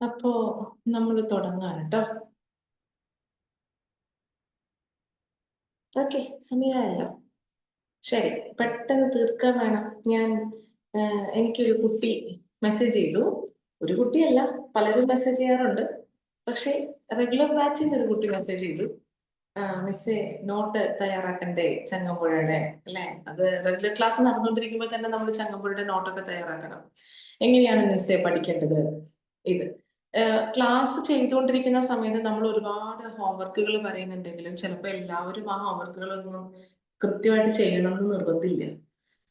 അപ്പോ നമ്മൾ തുടങ്ങാൻ കേട്ടോ. ഓക്കെ, സമയമായല്ലോ. ശരി, പെട്ടെന്ന് തീർക്കാൻ വേണം. എനിക്കൊരു കുട്ടി മെസ്സേജ് ചെയ്തു. ഒരു കുട്ടിയല്ല, പലരും മെസ്സേജ് ചെയ്യാറുണ്ട്. പക്ഷെ റെഗുലർ ബാച്ചിൽ നിന്ന് ഒരു കുട്ടി മെസ്സേജ് ചെയ്തു, മിസ്സേ നോട്ട് തയ്യാറാക്കണ്ടേ ചങ്ങമ്പുഴയുടെ, അല്ലെ? അത് റെഗുലർ ക്ലാസ് നടന്നുകൊണ്ടിരിക്കുമ്പോൾ തന്നെ നമ്മൾ ചങ്ങമ്പുഴയുടെ നോട്ടൊക്കെ തയ്യാറാക്കണം. എങ്ങനെയാണ് മിസ്സേ പഠിക്കേണ്ടത്? ഇത് ക്ലാസ് ചെയ്തുകൊണ്ടിരിക്കുന്ന സമയത്ത് നമ്മൾ ഒരുപാട് ഹോംവർക്കുകൾ പറയുന്നുണ്ടെങ്കിലും ചിലപ്പോൾ എല്ലാവരും ആ ഹോംവർക്കുകളൊന്നും കൃത്യമായിട്ട് ചെയ്യണമെന്ന് നിർബന്ധമില്ല.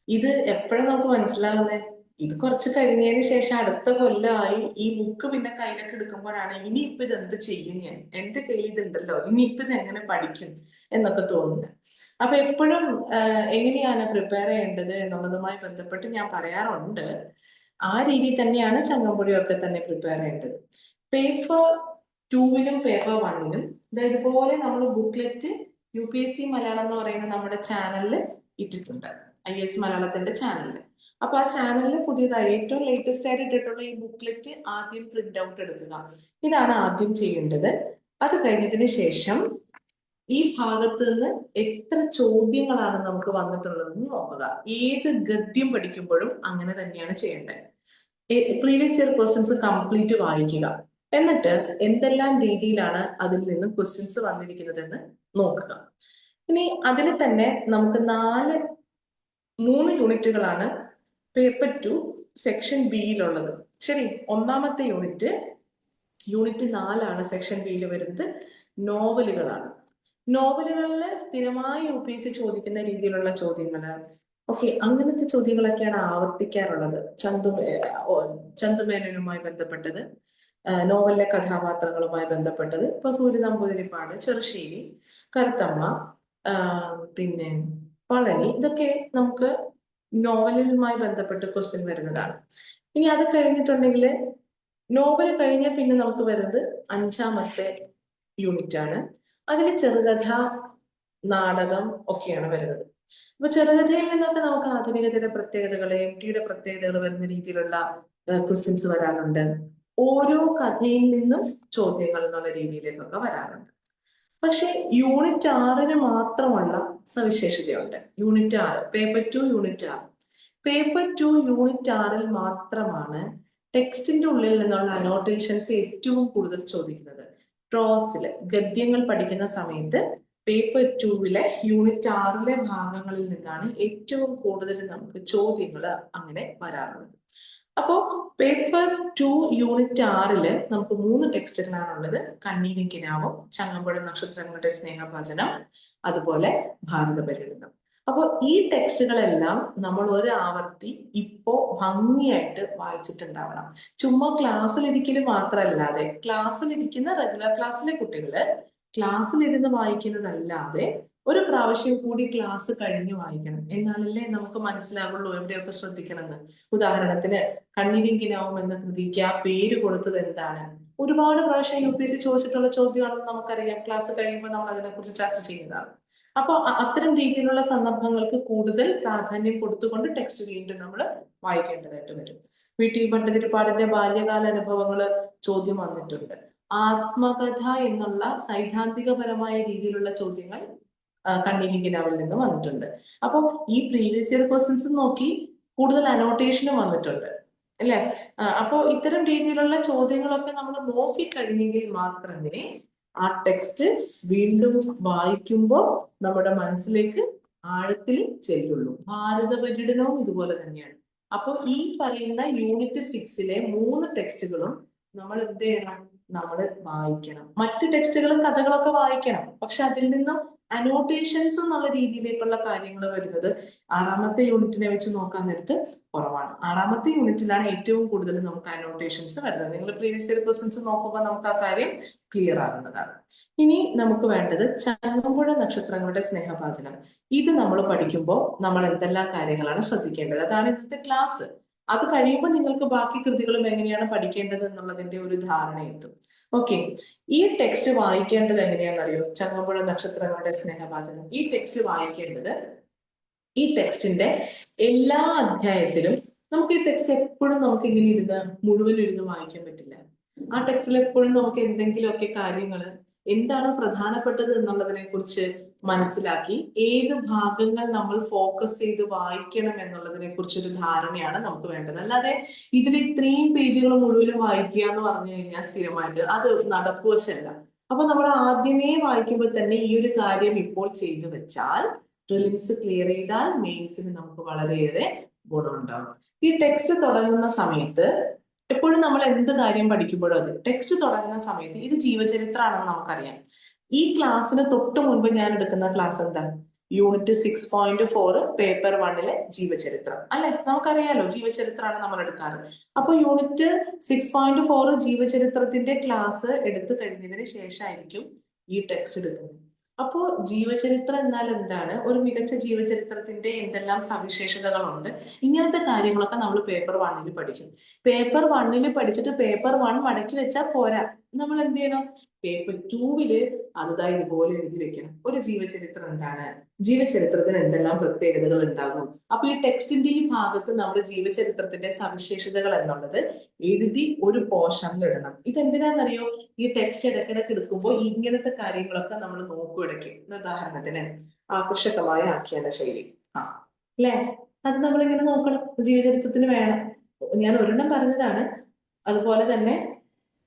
ഇത് എപ്പോഴും നമുക്ക് മനസ്സിലാകുന്നത്, ഇത് കുറച്ച് കഴിഞ്ഞതിന് ശേഷം അടുത്ത കൊല്ലമായി ഈ ബുക്ക് പിന്നെ കയ്യിലൊക്കെ എടുക്കുമ്പോഴാണ് ഇനിയിപ്പോ ഇത് എന്ത് ചെയ്യും, ഞാൻ എന്റെ കയ്യിൽ ഇതുണ്ടല്ലോ, ഇനിയിപ്പോ ഇത് എങ്ങനെ പഠിക്കും എന്നൊക്കെ തോന്നുന്നത്. അപ്പൊ എപ്പോഴും എങ്ങനെയാണ് പ്രിപ്പയർ ചെയ്യേണ്ടത് എന്നുള്ളതുമായി ബന്ധപ്പെട്ട് ഞാൻ പറയാറുണ്ട്. ആ രീതിയിൽ തന്നെയാണ് ചങ്ങമ്പുഴയൊക്കെ തന്നെ പ്രിപ്പയർ ചെയ്യേണ്ടത്. പേപ്പർ 2-നും പേപ്പർ 1-നും ഇതുപോലെ നമ്മൾ ബുക്ക്ലെറ്റ് UPSC മലയാളം എന്ന് പറയുന്ന നമ്മുടെ ചാനലിൽ ഇട്ടിട്ടുണ്ട്, IAS മലയാളത്തിന്റെ ചാനലിൽ. അപ്പൊ ആ ചാനലിൽ പുതിയതായി ഏറ്റവും ലേറ്റസ്റ്റ് ആയിട്ട് ഇട്ടിട്ടുള്ള ഈ ബുക്ക്ലെറ്റ് ആദ്യം പ്രിന്റ് ഔട്ട് എടുക്കുക. ഇതാണ് ആദ്യം ചെയ്യേണ്ടത്. അത് കഴിഞ്ഞതിന് ശേഷം ഈ ഭാഗത്ത് നിന്ന് എത്ര ചോദ്യങ്ങളാണ് നമുക്ക് വന്നിട്ടുള്ളതെന്ന് നോക്കുക. ഏത് ഗദ്യം പഠിക്കുമ്പോഴും അങ്ങനെ തന്നെയാണ് ചെയ്യേണ്ടത്. പ്രീവിയസ് ഇയർ ക്വസ്റ്റ്യൻസ് കംപ്ലീറ്റ് വായിക്കുക. എന്നിട്ട് എന്തെല്ലാം രീതിയിലാണ് അതിൽ നിന്ന് ക്വസ്റ്റ്യൻസ് വന്നിരിക്കുന്നതെന്ന് നോക്കുക. ഇനി അതിൽ തന്നെ നമുക്ക് 3 യൂണിറ്റുകളാണ് പേപ്പർ 2 സെക്ഷൻ ബിയിലുള്ളത്. ശരി, ഒന്നാമത്തെ യൂണിറ്റ് 4 സെക്ഷൻ ബിയിൽ വരുന്നത് നോവലുകളാണ്. നോവലുകളിൽ സ്ഥിരമായി UPSC ചോദിക്കുന്ന രീതിയിലുള്ള ചോദ്യങ്ങള്, ഓക്കെ, അങ്ങനത്തെ ചോദ്യങ്ങളൊക്കെയാണ് ആവർത്തിക്കാറുള്ളത്. ചന്തുമേനോനുമായി ബന്ധപ്പെട്ടത്, നോവലിലെ കഥാപാത്രങ്ങളുമായി ബന്ധപ്പെട്ടത്. ഇപ്പൊ സൂര്യ നമ്പൂതിരിപ്പാട്, ചെറുശ്ശേരി, കറുത്തമ്മ, പിന്നെ പളനി, ഇതൊക്കെ നമുക്ക് നോവലുമായി ബന്ധപ്പെട്ട് ക്വസ്റ്റ്യൻ വരുന്നതാണ്. ഇനി അത് കഴിഞ്ഞിട്ടുണ്ടെങ്കിൽ നോവൽ കഴിഞ്ഞ പിന്നെ നമുക്ക് വരുന്നത് 5-ാമത്തെ യൂണിറ്റ് ആണ്. അതിൽ ചെറുകഥ, നാടകം ഒക്കെയാണ് വരുന്നത്. അപ്പൊ ചെറുകഥയിൽ നിന്നൊക്കെ നമുക്ക് ആധുനികതയുടെ പ്രത്യേകതകളെ, MTയുടെ പ്രത്യേകതകൾ വരുന്ന രീതിയിലുള്ള ക്വസ്റ്റ്യൻസ് വരാറുണ്ട്. ഓരോ കഥയിൽ നിന്നും ചോദ്യങ്ങൾ എന്നുള്ള രീതിയിലേക്കൊക്കെ വരാറുണ്ട്. പക്ഷെ യൂണിറ്റ് 6-ന് മാത്രമുള്ള സവിശേഷതയുണ്ട്. Unit 6, paper 2 unit 6. Paper 2 unit 6-ൽ മാത്രമാണ് ടെക്സ്റ്റിന്റെ ഉള്ളിൽ നിന്നുള്ള അനോട്ടേഷൻസ് ഏറ്റവും കൂടുതൽ ചോദിക്കുന്നത്. പ്രോസില് ഗദ്യങ്ങൾ പഠിക്കുന്ന സമയത്ത് പേപ്പർ 2-ലെ യൂണിറ്റ് 6-ലെ ഭാഗങ്ങളിൽ നിന്നാണ് ഏറ്റവും കൂടുതൽ നമുക്ക് ചോദ്യങ്ങൾ അങ്ങനെ വരാറുള്ളത്. അപ്പോ പേപ്പർ 2 യൂണിറ്റ് 6-ല് നമുക്ക് 3 ടെക്സ്റ്റുകളാണുള്ളത്. കണ്ണീരും കിനാവും, ചങ്ങമ്പുഴ നക്ഷത്രങ്ങളുടെ സ്നേഹഭജനം, അതുപോലെ ഭാരതപര്യടനം. അപ്പോൾ ഈ ടെക്സ്റ്റുകളെല്ലാം നമ്മൾ ഒരു ആവർത്തി ഇപ്പോ ഭംഗിയായിട്ട് വായിച്ചിട്ടുണ്ടാവണം. ചുമ്മാ ക്ലാസ്സിലിരിക്കൽ മാത്രമല്ലാതെ, ക്ലാസ്സിലിരിക്കുന്ന റെഗുലർ ക്ലാസ്സിലെ കുട്ടികള് ക്ലാസ്സിലിരുന്ന് വായിക്കുന്നതല്ലാതെ ഒരു പ്രാവശ്യം കൂടി ക്ലാസ് കഴിഞ്ഞ് വായിക്കണം. എന്നാലല്ലേ നമുക്ക് മനസ്സിലാവുള്ളൂ എവിടെയൊക്കെ ശ്രദ്ധിക്കണമെന്ന്. ഉദാഹരണത്തിന് കണ്ണീരും കിനാവും എന്ന കൃതിക്ക് ആ പേര് കൊടുത്തത് എന്താണ്? ഒരുപാട് പ്രാവശ്യം UPSC ചോദിച്ചിട്ടുള്ള ചോദ്യമാണെന്ന് നമുക്കറിയാം. ക്ലാസ് കഴിയുമ്പോൾ നമ്മൾ അതിനെക്കുറിച്ച് ചർച്ച ചെയ്യുന്നതാണ്. അപ്പൊ അത്തരം രീതിയിലുള്ള സന്ദർഭങ്ങൾക്ക് കൂടുതൽ പ്രാധാന്യം കൊടുത്തുകൊണ്ട് ടെക്സ്റ്റ് വീണ്ടും നമ്മൾ വായിക്കേണ്ടതായിട്ട് വരും. VT ഭട്ടതിരിപ്പാടിന്റെ ബാല്യകാല അനുഭവങ്ങൾ ചോദ്യം വന്നിട്ടുണ്ട്. ആത്മകഥ എന്നുള്ള സൈദ്ധാന്തികപരമായ രീതിയിലുള്ള ചോദ്യങ്ങൾ കണ്ണീരും കിനാവിൽ നിന്ന് വന്നിട്ടുണ്ട്. അപ്പൊ ഈ പ്രീവിയസ് ഇയർ ക്വസ്റ്റ്യൻസ് നോക്കി കൂടുതൽ അനോട്ടേഷനും വന്നിട്ടുണ്ട്, അല്ലെ? അപ്പോൾ ഇത്തരം രീതിയിലുള്ള ചോദ്യങ്ങളൊക്കെ നമ്മൾ നോക്കിക്കഴിഞ്ഞെങ്കിൽ മാത്രമേ ആ ടെക്സ്റ്റ് വീണ്ടും വായിക്കുമ്പോൾ നമ്മുടെ മനസ്സിലേക്ക് ആഴത്തിൽ ചെല്ലുള്ളൂ. ഭാരത പര്യടനവും ഇതുപോലെ തന്നെയാണ്. അപ്പൊ ഈ പറയുന്ന യൂണിറ്റ് 6-ലെ 3 ടെക്സ്റ്റുകളും നമ്മൾ എന്ത് ചെയ്യണം? നമ്മൾ വായിക്കണം. മറ്റു ടെക്സ്റ്റുകളും കഥകളൊക്കെ വായിക്കണം. പക്ഷെ അതിൽ നിന്നും അനോട്ടേഷൻസ് എന്നുള്ള രീതിയിലേക്കുള്ള കാര്യങ്ങൾ വരുന്നത് 6-ാമത്തെ യൂണിറ്റിനെ വെച്ച് നോക്കാൻ നേരത്ത് കുറവാണ്. 6-ാമത്തെ യൂണിറ്റിലാണ് ഏറ്റവും കൂടുതൽ നമുക്ക് അനോട്ടേഷൻസ് വരുന്നത്. നിങ്ങൾ പ്രീവിയസ് ഇയർ ക്വസ്റ്റ്യൻസ് നോക്കുമ്പോൾ നമുക്ക് ആ കാര്യം ക്ലിയർ ആകുന്നതാണ്. ഇനി നമുക്ക് വേണ്ടത് ചങ്ങമ്പുഴ നക്ഷത്രങ്ങളുടെ സ്നേഹഭാചനം. ഇത് നമ്മൾ പഠിക്കുമ്പോൾ നമ്മൾ എന്തെല്ലാം കാര്യങ്ങളാണ് ശ്രദ്ധിക്കേണ്ടത്? അതാണ് ഇന്നത്തെ ക്ലാസ്. അത് കഴിയുമ്പോൾ നിങ്ങൾക്ക് ബാക്കി കൃതികളും എങ്ങനെയാണ് പഠിക്കേണ്ടത് എന്നുള്ളതിന്റെ ഒരു ധാരണ എത്തും. ഓക്കെ, ഈ ടെക്സ്റ്റ് വായിക്കേണ്ടത് എങ്ങനെയാണെന്നറിയോ? ചങ്ങമ്പുഴ നക്ഷത്രങ്ങളുടെ സ്നേഹഭാചനം. ഈ ടെക്സ്റ്റ് വായിക്കേണ്ടത്, ഈ ടെക്സ്റ്റിന്റെ എല്ലാ അധ്യായത്തിലും നമുക്ക് ഈ ടെക്സ്റ്റ് എപ്പോഴും നമുക്ക് ഇങ്ങനെ മുഴുവൻ ഇരുന്ന് വായിക്കാൻ പറ്റില്ല. ആ ടെക്സ്റ്റിൽ എപ്പോഴും നമുക്ക് എന്തെങ്കിലുമൊക്കെ കാര്യങ്ങൾ എന്താണ് പ്രധാനപ്പെട്ടത് എന്നുള്ളതിനെ കുറിച്ച് മനസ്സിലാക്കി ഏത് ഭാഗങ്ങൾ നമ്മൾ ഫോക്കസ് ചെയ്ത് വായിക്കണം എന്നുള്ളതിനെ കുറിച്ചൊരു ധാരണയാണ് നമുക്ക് വേണ്ടത്. അല്ലാതെ ഇതിൽ ഇത്രയും പേജുകൾ മുഴുവനും വായിക്കുക എന്ന് പറഞ്ഞു കഴിഞ്ഞാൽ സ്ഥിരമായിട്ട് അത് നടക്കുവശല്ല. അപ്പൊ നമ്മൾ ആദ്യമേ വായിക്കുമ്പോൾ തന്നെ ഈ ഒരു കാര്യം ഇപ്പോൾ ചെയ്തു വെച്ചാൽ പ്രിലിംസ് ക്ലിയർ ചെയ്താൽ മെയിൻസിന് നമുക്ക് വളരെയേറെ ഗുണമുണ്ടാകും. ഈ ടെക്സ്റ്റ് തുടങ്ങുന്ന സമയത്ത് എപ്പോഴും നമ്മൾ എന്ത് കാര്യം പഠിക്കുമ്പോഴും അത് ടെക്സ്റ്റ് തുടങ്ങുന്ന സമയത്ത് ഇത് ജീവചരിത്രമാണെന്ന് നമുക്കറിയാം. ഈ ക്ലാസ്സിന് തൊട്ട് മുൻപ് ഞാൻ എടുക്കുന്ന ക്ലാസ് എന്താ? യൂണിറ്റ് 6.4 പേപ്പർ 1 ജീവചരിത്രം അല്ലെ? നമുക്കറിയാലോ ജീവചരിത്രമാണ് നമ്മൾ എടുക്കാറ്. അപ്പൊ യൂണിറ്റ് 6.4 ജീവചരിത്രത്തിന്റെ ക്ലാസ് എടുത്തു കഴിഞ്ഞതിന് ശേഷമായിരിക്കും ഈ ടെക്സ്റ്റ് എടുക്കുന്നത്. അപ്പോ ജീവചരിത്രം എന്നാൽ എന്താണ്, ഒരു മികച്ച ജീവചരിത്രത്തിന്റെ എന്തെല്ലാം സവിശേഷതകളുണ്ട്, ഇങ്ങനത്തെ കാര്യങ്ങളൊക്കെ നമ്മൾ പേപ്പർ 1 പഠിക്കും. പേപ്പർ 1 പഠിച്ചിട്ട് പേപ്പർ 1 മടക്കി വെച്ചാൽ പോരാ, നമ്മൾ എന്ത് ചെയ്യണം? പേപ്പർ 2 അതുതായി ഇതുപോലെ എഴുതി വെക്കണം. ഒരു ജീവചരിത്രം എന്താണ്, ജീവചരിത്രത്തിന് എന്തെല്ലാം പ്രത്യേകതകൾ ഉണ്ടാകും. അപ്പൊ ഈ ടെക്സ്റ്റിന്റെ ഈ ഭാഗത്ത് നമ്മൾ ജീവചരിത്രത്തിന്റെ സവിശേഷതകൾ എന്നുള്ളത് എഴുതി ഒരു പോർഷനിൽ ഇടണം. ഇതെന്തിനാണെന്നറിയോ? ഈ ടെക്സ്റ്റ് ഇടയ്ക്കിടയ്ക്ക് എടുക്കുമ്പോൾ ഇങ്ങനത്തെ കാര്യങ്ങളൊക്കെ നമ്മൾ നോക്കും ഇടയ്ക്ക്. ഉദാഹരണത്തിന് ആകർഷകമായ ആഖ്യാന ശൈലി, അല്ലെ? അത് നമ്മളിങ്ങനെ നോക്കണം, ജീവചരിത്രത്തിന് വേണം. ഞാൻ ഒരെണ്ണം പറഞ്ഞതാണ്. അതുപോലെ തന്നെ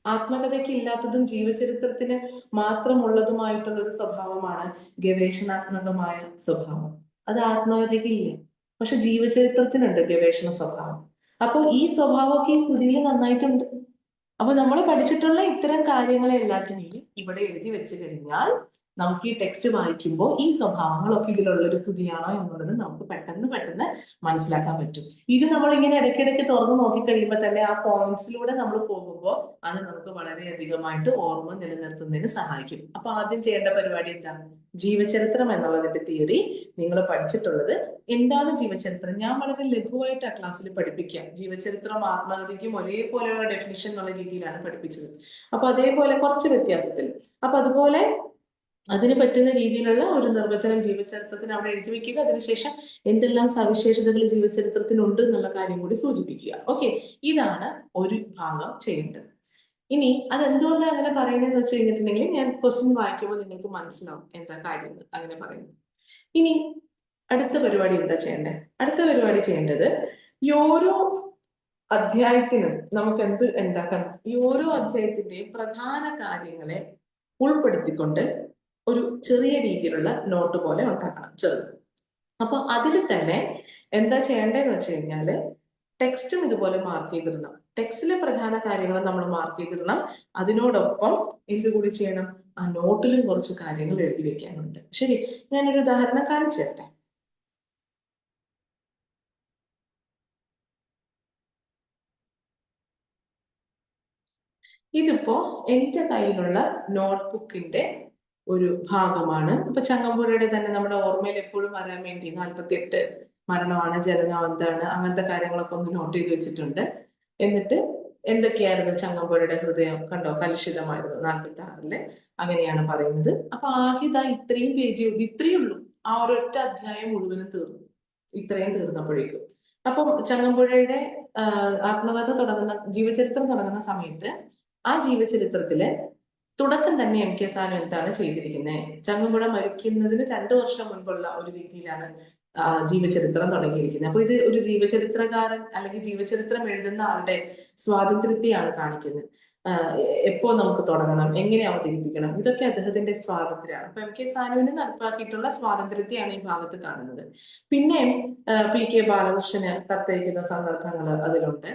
ആത്മകഥയ്ക്ക് ഇല്ലാത്തതും ജീവചരിത്രത്തിന് മാത്രമുള്ളതുമായിട്ടുള്ള ഒരു സ്വഭാവമാണ് ഗവേഷണാത്മകമായ സ്വഭാവം. അത് ആത്മകഥയ്ക്ക് ഇല്ല, പക്ഷെ ജീവചരിത്രത്തിനുണ്ട് ഗവേഷണ സ്വഭാവം. അപ്പോൾ ഈ സ്വഭാവമൊക്കെ ഈ കൃതിയിൽ നന്നായിട്ടുണ്ട്. അപ്പൊ നമ്മൾ പഠിച്ചിട്ടുള്ള ഇത്തരം കാര്യങ്ങളെ എല്ലാറ്റിനെയും ഇവിടെ എഴുതി വെച്ച് കഴിഞ്ഞാൽ നമുക്ക് ഈ ടെക്സ്റ്റ് വായിക്കുമ്പോൾ ഈ സ്വഭാവങ്ങളൊക്കെ ഇതിലുള്ള ഒരു കൃതിയാണോ എന്നുള്ളത് നമുക്ക് പെട്ടെന്ന് പെട്ടെന്ന് മനസ്സിലാക്കാൻ പറ്റും. ഇത് നമ്മൾ ഇങ്ങനെ ഇടയ്ക്കിടയ്ക്ക് തുറന്നു നോക്കിക്കഴിയുമ്പോൾ തന്നെ ആ പോയിന്റ്സിലൂടെ നമ്മൾ പോകുമ്പോൾ അത് നമുക്ക് വളരെയധികമായിട്ട് ഓർമ്മ നിലനിർത്തുന്നതിന് സഹായിക്കും. അപ്പൊ ആദ്യം ചെയ്യേണ്ട പരിപാടി എന്താണ്? ജീവചരിത്രം എന്നുള്ളതിന്റെ തിയറി നിങ്ങൾ പഠിച്ചിട്ടുള്ളത് എന്താണ് ജീവചരിത്രം? ഞാൻ വളരെ ലഘുവായിട്ട് ആ ക്ലാസ്സിൽ പഠിപ്പിക്കാം. ജീവചരിത്രം ആത്മകഥയ്ക്കും ഒരേപോലെയുള്ള ഡെഫിനിഷൻ എന്നുള്ള രീതിയിലാണ് പഠിപ്പിച്ചത്. അപ്പൊ അതേപോലെ കുറച്ച് വ്യത്യാസത്തിൽ, അപ്പൊ അതുപോലെ അതിന് പറ്റുന്ന രീതിയിലുള്ള ഒരു നിർവചനം ജീവചരിത്രത്തിന് അവിടെ എഴുതി വെക്കുക. അതിനുശേഷം എന്തെല്ലാം സവിശേഷതകൾ ജീവചരിത്രത്തിനുണ്ട് എന്നുള്ള കാര്യം കൂടി സൂചിപ്പിക്കുക. ഓക്കെ, ഇതാണ് ഒരു ഭാഗം ചെയ്യേണ്ടത്. ഇനി അതെന്തുകൊണ്ടാണ് അങ്ങനെ പറയുന്നതെന്ന് വെച്ച് കഴിഞ്ഞിട്ടുണ്ടെങ്കിൽ ഞാൻ ക്വസ്റ്റ്യൻ വായിക്കുമ്പോൾ നിങ്ങൾക്ക് മനസ്സിലാവും എന്താ കാര്യം അങ്ങനെ പറയുന്നത്. ഇനി അടുത്ത പരിപാടി എന്താ ചെയ്യേണ്ടത്? അടുത്ത പരിപാടി ചെയ്യേണ്ടത് ഈ ഓരോ അധ്യായത്തിനും നമുക്ക് എന്ത് ഉണ്ടാക്കണം? ഈ ഓരോ അധ്യായത്തിന്റെയും പ്രധാന കാര്യങ്ങളെ ഉൾപ്പെടുത്തിക്കൊണ്ട് ഒരു ചെറിയ രീതിയിലുള്ള നോട്ട് പോലെ ഉണ്ടാക്കണം, ചെറുത്. അപ്പൊ അതിൽ തന്നെ എന്താ ചെയ്യേണ്ടതെന്ന് വെച്ച് കഴിഞ്ഞാല് ടെക്സ്റ്റും ഇതുപോലെ മാർക്ക് ചെയ്തിടണം. ടെക്സ്റ്റിലെ പ്രധാന കാര്യങ്ങൾ നമ്മൾ മാർക്ക് ചെയ്തിടണം. അതിനോടൊപ്പം എന്തുകൂടി ചെയ്യണം? ആ നോട്ടിലും കുറച്ച് കാര്യങ്ങൾ എഴുതി വെക്കാനുണ്ട്. ശരി, ഞാനൊരു ഉദാഹരണം കാണിച്ചു തരട്ടെ. ഇതിപ്പോ എന്റെ കയ്യിലുള്ള നോട്ട്ബുക്കിന്റെ ഒരു ഭാഗമാണ്. ഇപ്പൊ ചങ്ങമ്പുഴയുടെ തന്നെ നമ്മുടെ ഓർമ്മയിൽ എപ്പോഴും വരാൻ വേണ്ടി 48 മരണമാണ്, ജനനം എന്താണ്, അങ്ങനത്തെ കാര്യങ്ങളൊക്കെ ഒന്ന് നോട്ട് ചെയ്ത് വെച്ചിട്ടുണ്ട്. എന്നിട്ട് എന്തൊക്കെയായിരുന്നു ചങ്ങമ്പുഴയുടെ ഹൃദയം, കണ്ടോ, കലുഷിതമായിരുന്നു 46 അങ്ങനെയാണ് പറയുന്നത്. അപ്പൊ ആകെ ഇതാ ഇത്രയും പേജ്, ഇത്രയേ ഉള്ളൂ. ആ ഒരൊറ്റ അധ്യായം മുഴുവനും തീർന്നു, ഇത്രയും തീർന്നപ്പോഴേക്കും. അപ്പം ചങ്ങമ്പുഴയുടെ ആത്മകഥ തുടങ്ങുന്ന, ജീവചരിത്രം തുടങ്ങുന്ന സമയത്ത് ആ ജീവചരിത്രത്തിലെ തുടക്കം തന്നെ MK സാനു എന്താണ് ചെയ്തിരിക്കുന്നത്? ചങ്ങമ്പുഴ മരിക്കുന്നതിന് 2 വർഷം മുൻപുള്ള ഒരു രീതിയിലാണ് ജീവചരിത്രം തുടങ്ങിയിരിക്കുന്നത്. അപ്പൊ ഇത് ഒരു ജീവചരിത്രകാരൻ അല്ലെങ്കിൽ ജീവചരിത്രം എഴുതുന്ന ആളുടെ സ്വാതന്ത്ര്യത്തെയാണ് കാണിക്കുന്നത്. എപ്പോ നമുക്ക് തുടങ്ങണം, എങ്ങനെ അവതരിപ്പിക്കണം, ഇതൊക്കെ അദ്ദേഹത്തിന്റെ സ്വാതന്ത്ര്യമാണ്. അപ്പൊ MK സാനുവിന് നടപ്പാക്കിയിട്ടുള്ള സ്വാതന്ത്ര്യത്തെയാണ് ഈ ഭാഗത്ത് കാണുന്നത്. പിന്നെ PK ബാലകൃഷ്ണന് കത്തയക്കുന്ന സന്ദർഭങ്ങൾ അതിലുണ്ട്.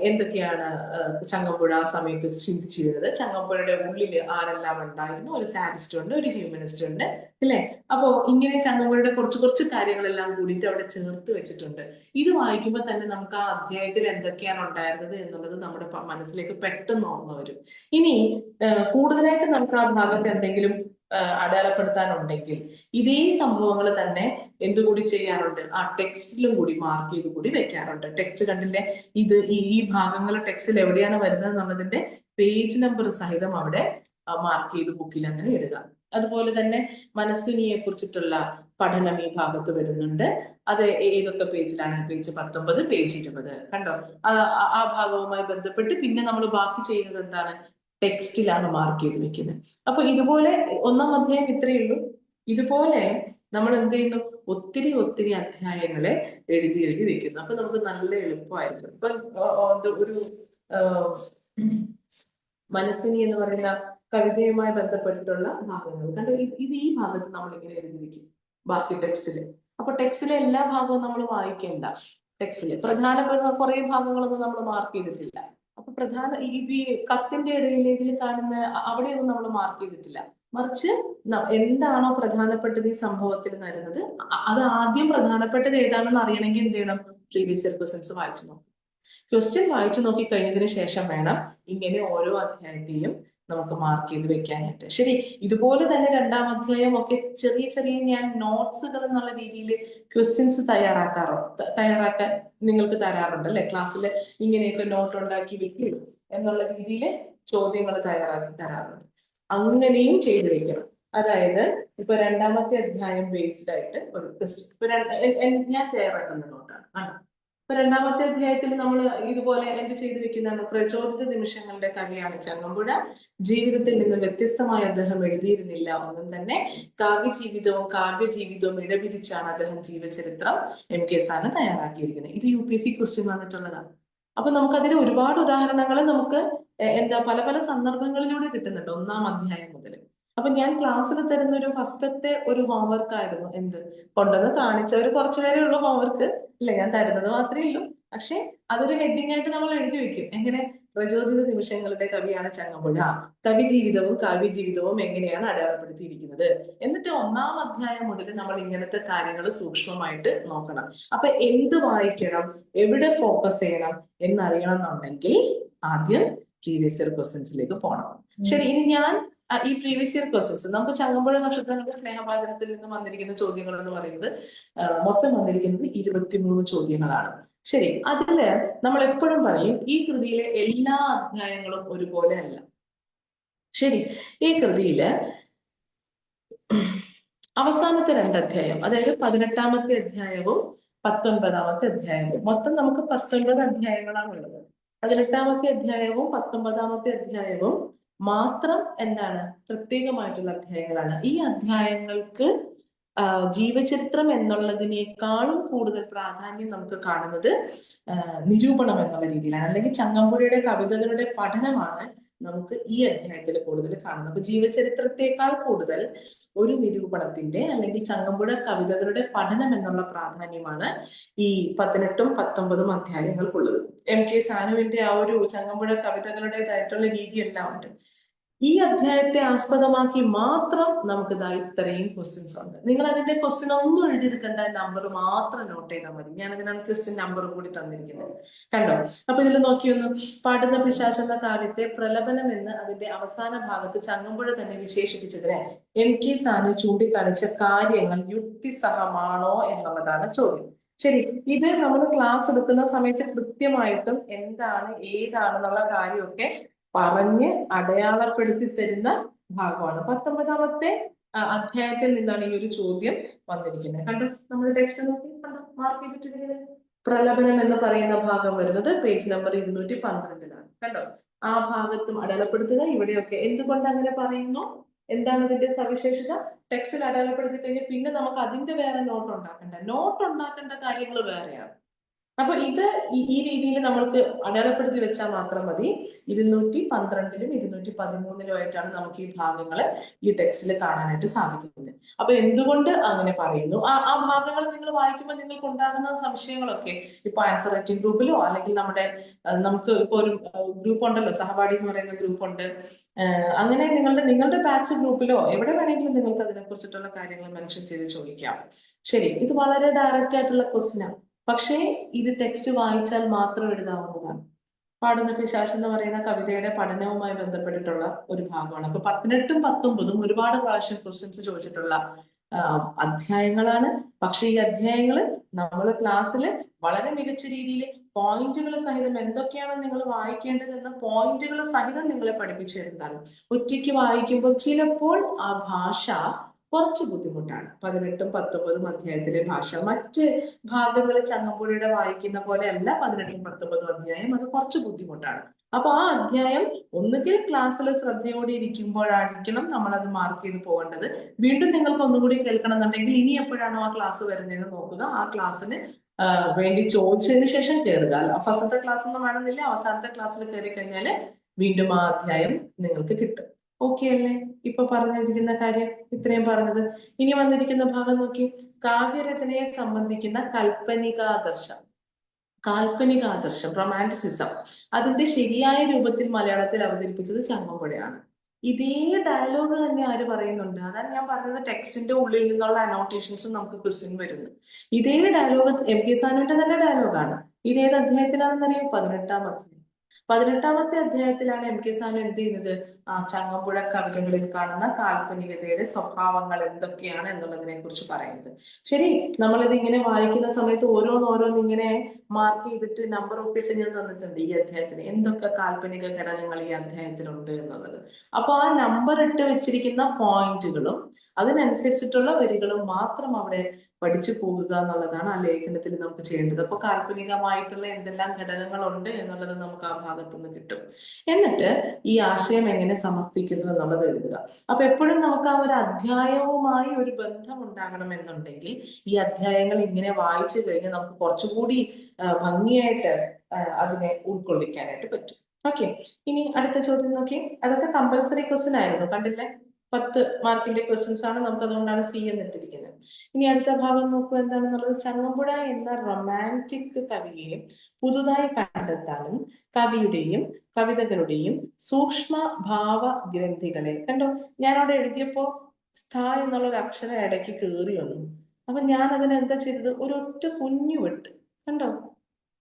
എന്തൊക്കെയാണ് ചങ്ങമ്പുഴ ആ സമയത്ത് ചിന്തിച്ചിരുന്നത്, ചങ്ങമ്പുഴയുടെ ഉള്ളില് ആരെല്ലാം ഉണ്ടായിരുന്നു, ഒരു സാഡിസ്റ്റ് ഉണ്ട്, ഒരു ഹ്യൂമനിസ്റ്റ് ഉണ്ട്, അല്ലെ? അപ്പോ ഇങ്ങനെ ചങ്ങമ്പുഴയുടെ കുറച്ച് കുറച്ച് കാര്യങ്ങളെല്ലാം കൂടിയിട്ട് അവിടെ ചേർത്ത് വെച്ചിട്ടുണ്ട്. ഇത് വായിക്കുമ്പോൾ തന്നെ നമുക്ക് ആ അധ്യായത്തിൽ എന്തൊക്കെയാണ് ഉണ്ടായിരുന്നത് എന്നുള്ളത് നമ്മുടെ മനസ്സിലേക്ക് പെട്ടെന്ന് ഓർമ്മ വരും. ഇനി കൂടുതലായിട്ട് നമുക്ക് ആ ഭാഗത്ത് എന്തെങ്കിലും അടയാളപ്പെടുത്താനുണ്ടെങ്കിൽ ഇതേ സംഭവങ്ങൾ തന്നെ എന്തുകൂടി ചെയ്യാറുണ്ട്? ആ ടെക്സ്റ്റിലും കൂടി മാർക്ക് ചെയ്ത് കൂടി വെക്കാറുണ്ട്. ടെക്സ്റ്റ് കണ്ടില്ലേ, ഇത് ഈ ഭാഗങ്ങൾ ടെക്സ്റ്റിൽ എവിടെയാണ് വരുന്നത് എന്നുള്ളതിന്റെ പേജ് നമ്പർ സഹിതം അവിടെ മാർക്ക് ചെയ്ത് ബുക്കിൽ അങ്ങനെ ഇടുക. അതുപോലെ തന്നെ മനസ്വിനിയെ കുറിച്ചിട്ടുള്ള പഠനം ഈ ഭാഗത്ത് വരുന്നുണ്ട്. അത് ഏതൊക്കെ പേജിലാണ്? Page 19, page 20. കണ്ടോ? ആ ഭാഗവുമായി ബന്ധപ്പെട്ട് പിന്നെ നമ്മൾ ബാക്കി ചെയ്യുന്നത് എന്താണ്? ടെക്സ്റ്റിലാണ് മാർക്ക് ചെയ്ത് വെക്കുന്നത്. അപ്പൊ ഇതുപോലെ ഒന്നാം അധ്യായം ഇത്രയേ ഉള്ളൂ. ഇതുപോലെ നമ്മൾ എന്ത് ചെയ്യുന്നു? ഒത്തിരി ഒത്തിരി അധ്യായങ്ങളെ എഴുതി എഴുതി വെക്കുന്നു. അപ്പൊ നമുക്ക് നല്ല എളുപ്പമായിരിക്കും. ഇപ്പൊ ഒരു മനസ്സിനി എന്ന് പറയുന്ന കവിതയുമായി ബന്ധപ്പെട്ടിട്ടുള്ള ഭാഗങ്ങൾ കണ്ടോ? ഇത് ഈ ഭാഗത്ത് നമ്മൾ ഇങ്ങനെ എഴുതി വെക്കും ബാക്കി ടെക്സ്റ്റില്. അപ്പൊ ടെക്സ്റ്റിലെ എല്ലാ ഭാഗവും നമ്മൾ വായിക്കേണ്ട. ടെക്സ്റ്റില് പ്രധാനപ്പെട്ട കുറെ ഭാഗങ്ങളൊന്നും നമ്മൾ മാർക്ക് ചെയ്തിട്ടില്ല. അപ്പൊ പ്രധാന ഈ കത്തിന്റെ ഇടയിൽ ഇതിൽ കാണുന്ന അവിടെയൊന്നും നമ്മൾ മാർക്ക് ചെയ്തിട്ടില്ല. മറിച്ച് എന്താണോ പ്രധാനപ്പെട്ടത് ഈ സംഭവത്തിൽ വരുന്നത്, അത് ആദ്യം പ്രധാനപ്പെട്ടത് ഏതാണെന്ന് അറിയണമെങ്കിൽ എന്ത് ചെയ്യണം? പ്രീവിയസ് ഇയർ ക്വസ്റ്റ്യൻസ് വായിച്ചു നോക്കും. ക്വസ്റ്റ്യൻ വായിച്ചു നോക്കി കഴിഞ്ഞതിന് ശേഷം വേണം ഇങ്ങനെ ഓരോ അധ്യായത്തെയും നമുക്ക് മാർക്ക് ചെയ്ത് വെക്കാനായിട്ട്. ശരി, ഇതുപോലെ തന്നെ രണ്ടാം അധ്യായം ഒക്കെ ചെറിയ ചെറിയ ഞാൻ നോട്ട്സുകൾ എന്നുള്ള രീതിയിൽ ക്വസ്റ്റ്യൻസ് തയ്യാറാക്കാൻ നിങ്ങൾക്ക് തരാറുണ്ട് അല്ലെ? ക്ലാസ്സിൽ ഇങ്ങനെയൊക്കെ നോട്ട് ഉണ്ടാക്കി വെക്കും എന്നുള്ള രീതിയിൽ ചോദ്യങ്ങൾ തയ്യാറാക്കി തരാറുണ്ട്. അങ്ങനെയും ചെയ്തു വെക്കണം. അതായത് ഇപ്പൊ രണ്ടാമത്തെ അധ്യായം ബേസ്ഡ് ആയിട്ട് ഒരു ക്വസ്റ്റ്യൻ ഞാൻ തയ്യാറാക്കുന്ന നോട്ടാണ്. ഇപ്പൊ രണ്ടാമത്തെ അധ്യായത്തിൽ നമ്മൾ ഇതുപോലെ എന്ത് ചെയ്തു വെക്കുന്നതാണ്? പ്രചോദിത നിമിഷങ്ങളുടെ കവിയാണ് ചങ്ങമ്പുഴ. ജീവിതത്തിൽ നിന്ന് വ്യത്യസ്തമായി അദ്ദേഹം എഴുതിയിരുന്നില്ല ഒന്നും തന്നെ. കാവ്യജീവിതവും ഇടപിരിച്ചാണ് അദ്ദേഹം ജീവചരിത്രം MK സാന് തയ്യാറാക്കിയിരിക്കുന്നത്. ഇത് UPSC ക്വസ്റ്റ്യൻ വന്നിട്ടുള്ളതാണ്. അപ്പൊ നമുക്ക് അതിൽ ഒരുപാട് ഉദാഹരണങ്ങൾ നമുക്ക് പല പല സന്ദർഭങ്ങളിലൂടെ കിട്ടുന്നുണ്ട് ഒന്നാം അധ്യായം മുതൽ. അപ്പൊ ഞാൻ ക്ലാസ്സിൽ തരുന്ന ഒരു ഫസ്റ്റത്തെ ഒരു ഹോംവർക്ക് ആയിരുന്നു എന്ത്? കൊണ്ടുവന്ന് കാണിച്ച ഒരു കുറച്ചുപേരേ ഉള്ളൂ ഹോംവർക്ക് ഇല്ല, ഞാൻ തരുന്നത് മാത്രമേ ഉള്ളൂ. പക്ഷെ അതൊരു ഹെഡിങ് ആയിട്ട് നമ്മൾ എഴുതി വെക്കും. എങ്ങനെ? പ്രചോദിത നിമിഷങ്ങളുടെ കവിയാണ് ചങ്ങമ്പുഴ. കവിജീവിതവും കാവ്യജീവിതവും എങ്ങനെയാണ് അടയാളപ്പെടുത്തിയിരിക്കുന്നത്. എന്നിട്ട് ഒന്നാം അധ്യായം മുതൽ നമ്മൾ ഇങ്ങനത്തെ കാര്യങ്ങൾ സൂക്ഷ്മമായിട്ട് നോക്കണം. അപ്പൊ എന്ത് വായിക്കണം, എവിടെ ഫോക്കസ് ചെയ്യണം എന്നറിയണം എന്നുണ്ടെങ്കിൽ ആദ്യം പ്രീവിയസ് ഇയർ ക്വസ്റ്റ്യൻസിലേക്ക് പോകണം. ശരി, ഇനി ഞാൻ ഈ പ്രീവിയസ് ഇയർ ക്വസ്റ്റ്യൻസ് നമുക്ക് ചങ്ങമ്പുഴ നക്ഷത്രങ്ങളുടെ സ്നേഹപാചനത്തിൽ നിന്ന് വന്നിരിക്കുന്ന ചോദ്യങ്ങൾ എന്ന് പറയുന്നത് മൊത്തം വന്നിരിക്കുന്നത് 23 ചോദ്യങ്ങളാണ്. ശരി, അതില് നമ്മൾ എപ്പോഴും പറയും ഈ കൃതിയിലെ എല്ലാ അധ്യായങ്ങളും ഒരുപോലെ അല്ല. ശരി, ഈ കൃതിയില് അവസാനത്തെ 2 അധ്യായം, അതായത് 18ാമത്തെ അധ്യായവും 19ാമത്തെ അധ്യായവും, മൊത്തം നമുക്ക് 19 അധ്യായങ്ങളാണ് ഉള്ളത്. 18ാമത്തെ അധ്യായവും 19ാമത്തെ അധ്യായവും മാത്രം എന്താണ്? പ്രത്യേകമായിട്ടുള്ള അധ്യായങ്ങളാണ്. ഈ അധ്യായങ്ങൾക്ക് ജീവചരിത്രം എന്നുള്ളതിനേക്കാളും കൂടുതൽ പ്രാധാന്യം നമുക്ക് കാണുന്നത് നിരൂപണം എന്നുള്ള രീതിയിലാണ്. അല്ലെങ്കിൽ ചങ്ങമ്പുഴയുടെ കവിതകളുടെ പഠനമാണ് നമുക്ക് ഈ അധ്യായത്തിൽ കൂടുതൽ കാണുന്നത്. അപ്പൊ ജീവചരിത്രത്തെക്കാൾ കൂടുതൽ ഒരു നിരൂപണത്തിന്റെ അല്ലെങ്കിൽ ചങ്ങമ്പുഴ കവിതകളുടെ പഠനം എന്നുള്ള പ്രാധാന്യമാണ് ഈ 18ഉം 19ഉം അധ്യായങ്ങൾക്കുള്ളത്. MK സാനുവിന്റെ ആ ഒരു ചങ്ങമ്പുഴ കവിതകളുടേതായിട്ടുള്ള രീതിയെല്ലാം ഉണ്ട്. ഈ അധ്യായത്തെ ആസ്പദമാക്കി മാത്രം നമുക്ക് ഇത്രയും ക്വസ്റ്റ്യൻസ് ഉണ്ട്. നിങ്ങൾ അതിന്റെ ക്വസ്റ്റ്യൻ ഒന്നും എഴുതിയെടുക്കേണ്ട, നമ്പർ മാത്രം നോട്ട് ചെയ്താൽ മതി. ഞാൻ അതിനാണ് ക്വസ്റ്റ്യൻ നമ്പറും കൂടി തന്നിരിക്കുന്നത്. കണ്ടോ? അപ്പൊ ഇതിൽ നോക്കിയൊന്നു. പാടുന്ന പിശാച് എന്ന കാവ്യത്തെ പ്രലപനം എന്ന് അതിന്റെ അവസാന ഭാഗത്ത് ചങ്ങമ്പുഴ തന്നെ വിശേഷിപ്പിച്ചതിന് MK സാനു ചൂണ്ടിക്കാണിച്ച കാര്യങ്ങൾ യുക്തിസഹമാണോ എന്നുള്ളതാണ് ചോദ്യം. ശരി, ഇത് നമ്മൾ ക്ലാസ് എടുക്കുന്ന സമയത്ത് കൃത്യമായിട്ടും എന്താണ് ഏതാണെന്നുള്ള കാര്യമൊക്കെ പറഞ്ഞ് അടയാളപ്പെടുത്തി തരുന്ന ഭാഗമാണ്. 19ാമത്തെ അധ്യായത്തിൽ നിന്നാണ് ഈ ഒരു ചോദ്യം വന്നിരിക്കുന്നത്. കണ്ടോ? നമ്മൾ ടെക്സ്റ്റ് നോക്കി കണ്ടോ? മാർക്ക് ചെയ്തിട്ടിരിക്കുന്നത് പ്രലപനം എന്ന് പറയുന്ന ഭാഗം വരുന്നത് പേജ് നമ്പർ 212ലാണ്. കണ്ടോ? ആ ഭാഗത്തും അടയാളപ്പെടുത്തുക. ഇവിടെയൊക്കെ എന്തുകൊണ്ട് അങ്ങനെ പറയുന്നു, എന്താണ് ഇതിന്റെ സവിശേഷത? ടെക്സ്റ്റിൽ അടയാളപ്പെടുത്തി കഴിഞ്ഞാൽ പിന്നെ നമുക്ക് അതിന്റെ വേറെ നോട്ട് ഉണ്ടാക്കേണ്ട കാര്യങ്ങൾ വേറെയാണ്. അപ്പൊ ഇത് ഈ രീതിയിൽ നമ്മൾക്ക് അടയാളപ്പെടുത്തി വെച്ചാൽ മാത്രം മതി. 212ലും 213ലും ആയിട്ടാണ് നമുക്ക് ഈ ഭാഗങ്ങൾ ഈ ടെക്സ്റ്റിൽ കാണാനായിട്ട് സാധിക്കുന്നത്. അപ്പൊ എന്തുകൊണ്ട് അങ്ങനെ പറയുന്നു? ആ ഭാഗങ്ങൾ നിങ്ങൾ വായിക്കുമ്പോൾ നിങ്ങൾക്ക് ഉണ്ടാകുന്ന സംശയങ്ങളൊക്കെ ഇപ്പൊ ആൻസർ റൈറ്റിംഗ് ഗ്രൂപ്പിലോ അല്ലെങ്കിൽ നമുക്ക് ഇപ്പൊ ഒരു ഗ്രൂപ്പ് ഉണ്ടല്ലോ, സഹപാഠി എന്ന് പറയുന്ന ഗ്രൂപ്പ് ഉണ്ട്. അങ്ങനെ നിങ്ങളുടെ ബാച്ച് ഗ്രൂപ്പിലോ എവിടെ വേണമെങ്കിലും നിങ്ങൾക്ക് അതിനെ കുറിച്ചിട്ടുള്ള കാര്യങ്ങൾ മെൻഷൻ ചെയ്ത് ചോദിക്കാം. ശരി, ഇത് വളരെ ഡയറക്റ്റ് ആയിട്ടുള്ള ക്വസ്റ്റ്യൻ ആണ്. പക്ഷേ ഇത് ടെക്സ്റ്റ് വായിച്ചാൽ മാത്രം എഴുതാവുന്നതാണ്. പാടുന്ന പിശാച് എന്ന് പറയുന്ന കവിതയുടെ പഠനവുമായി ബന്ധപ്പെട്ടിട്ടുള്ള ഒരു ഭാഗമാണ്. അപ്പൊ 18ഉം 19ഉം ഒരുപാട് പ്രാവശ്യം ക്വസ്റ്റ്യൻസ് ചോദിച്ചിട്ടുള്ള അധ്യായങ്ങളാണ്. പക്ഷെ ഈ അധ്യായങ്ങൾ നമ്മൾ ക്ലാസ്സിൽ വളരെ മികച്ച രീതിയിൽ പോയിന്റുകൾ സഹിതം എന്തൊക്കെയാണ് നിങ്ങൾ വായിക്കേണ്ടതെന്ന് പോയിന്റുകൾ സഹിതം നിങ്ങളെ പഠിപ്പിച്ചു തരുന്നതാണ്. ഒറ്റയ്ക്ക് വായിക്കുമ്പോൾ ചിലപ്പോൾ ആ ഭാഷ കുറച്ച് ബുദ്ധിമുട്ടാണ്. 18ഉം 19ഉം അധ്യായത്തിലെ ഭാഷ മറ്റ് ഭാഗങ്ങളിൽ ചങ്ങമ്പുഴയുടെ വായിക്കുന്ന പോലെ അല്ല. 18ഉം 19ഉം അധ്യായം അത് കുറച്ച് ബുദ്ധിമുട്ടാണ്. അപ്പൊ ആ അധ്യായം ഒന്നുകിൽ ക്ലാസ്സിൽ ശ്രദ്ധയോടെ ഇരിക്കുമ്പോഴായിരിക്കണം നമ്മൾ അത് മാർക്ക് ചെയ്ത് പോകേണ്ടത്. വീണ്ടും നിങ്ങൾക്ക് ഒന്നുകൂടി കേൾക്കണം എന്നുണ്ടെങ്കിൽ ഇനി എപ്പോഴാണോ ആ ക്ലാസ് വരുന്നതെന്ന് നോക്കുക. ആ ക്ലാസ്സിന് വേണ്ടി ചോദിച്ചതിന് ശേഷം കയറുക. ഫസ്റ്റത്തെ ക്ലാസ് ഒന്നും വേണമെന്നില്ല. അവസാനത്തെ ക്ലാസ്സിൽ കയറി കഴിഞ്ഞാൽ വീണ്ടും ആ അധ്യായം നിങ്ങൾക്ക് കിട്ടും. ഓക്കെ അല്ലേ? ഇപ്പൊ പറഞ്ഞിരിക്കുന്ന കാര്യം ഇത്രയും പറഞ്ഞത്. ഇനി വന്നിരിക്കുന്ന ഭാഗം നോക്കി. കാവ്യരചനയെ സംബന്ധിക്കുന്ന കാൽപ്പനികാദർശം റൊമാൻറ്റിസിസം അതിന്റെ ശരിയായ രൂപത്തിൽ മലയാളത്തിൽ അവതരിപ്പിച്ചത് ചങ്ങമ്പുഴയാണ്. ഇതേ ഡയലോഗ് തന്നെ ആര് പറയുന്നുണ്ട്? അതാണ് ഞാൻ പറഞ്ഞത്, ടെക്സ്റ്റിന്റെ ഉള്ളിൽ നിന്നുള്ള അനോട്ടേഷൻസ് നമുക്ക് ക്വസ്റ്റ്യൻ വരുന്നു. ഇതേ ഡയലോഗ് MK സാനുവിന്റെ തന്നെ ഡയലോഗാണ്. ഇതേത് അധ്യായത്തിലാണെന്നറിയാം? 18-ാം അധ്യായം. 18-ാമത്തെ അധ്യായത്തിലാണ് MK സാനു എന്ത് ചെയ്യുന്നത്? ചങ്ങമ്പുഴ കവിതകളിൽ കാണുന്ന കാൽപ്പനികതയുടെ സ്വഭാവങ്ങൾ എന്തൊക്കെയാണ് എന്നുള്ളതിനെ കുറിച്ച് പറയുന്നത്. ശരി, നമ്മളിത് ഇങ്ങനെ വായിക്കുന്ന സമയത്ത് ഓരോന്നോരോന്ന് ഇങ്ങനെ മാർക്ക് ചെയ്തിട്ട് നമ്പർ ഒക്കെ ഇട്ട് ഞാൻ തന്നിട്ടുണ്ട് ഈ അധ്യായത്തിന് എന്തൊക്കെ കാൽപ്പനിക ഘടകങ്ങൾ ഈ അധ്യായത്തിലുണ്ട് എന്നുള്ളത്. അപ്പൊ ആ നമ്പർ ഇട്ട് വെച്ചിരിക്കുന്ന പോയിന്റുകളും അതിനനുസരിച്ചിട്ടുള്ള വരികളും മാത്രം അവിടെ പഠിച്ചു പോകുക എന്നുള്ളതാണ് ആ ലേഖനത്തിൽ നമുക്ക് ചെയ്യേണ്ടത്. അപ്പൊ കാൽപ്പനികമായിട്ടുള്ള എന്തെല്ലാം ഘടകങ്ങളുണ്ട് എന്നുള്ളത് നമുക്ക് ആ ഭാഗത്തു നിന്ന് കിട്ടും. എന്നിട്ട് ഈ ആശയം എങ്ങനെ സമർത്ഥിക്കുന്നു എന്നുള്ളത് എഴുതുക. അപ്പൊ എപ്പോഴും നമുക്ക് ആ ഒരു അധ്യായവുമായി ഒരു ബന്ധം ഉണ്ടാകണം എന്നുണ്ടെങ്കിൽ ഈ അധ്യായങ്ങൾ ഇങ്ങനെ വായിച്ചു കഴിഞ്ഞാൽ നമുക്ക് കുറച്ചുകൂടി ഭംഗിയായിട്ട് അതിനെ ഉൾക്കൊള്ളിക്കാനായിട്ട് പറ്റും. ഓക്കെ, ഇനി അടുത്ത ചോദ്യം നോക്കി. അതൊക്കെ കമ്പൽസറി ക്വസ്റ്റ്യൻ ആയിരുന്നു, കണ്ടില്ലേ? 10 മാർക്കിന്റെ ക്വസ്റ്റ്യൻസ് ആണ്. നമുക്ക് അതുകൊണ്ടാണ് C എന്നിട്ടിരിക്കുന്നത്. ഇനി അടുത്ത ഭാഗം നോക്കൂ എന്താണെന്നുള്ളത്. ചങ്ങമ്പുഴ എന്ന റൊമാൻറ്റിക് കവിയെ പുതുതായി കണ്ടെത്താനും കവിയുടെയും കവിതകളുടെയും സൂക്ഷ്മ ഭാവ ഗ്രന്ഥികളെ കണ്ടോ. ഞാനവിടെ എഴുതിയപ്പോ സ്ഥാ എന്നുള്ള ഒരു അക്ഷരം ഇടയ്ക്ക് കയറി വന്നു. അപ്പൊ ഞാൻ അതിനെന്താ ചെയ്തത്? ഒരൊറ്റ കുഞ്ഞു വെട്ട്, കണ്ടോ.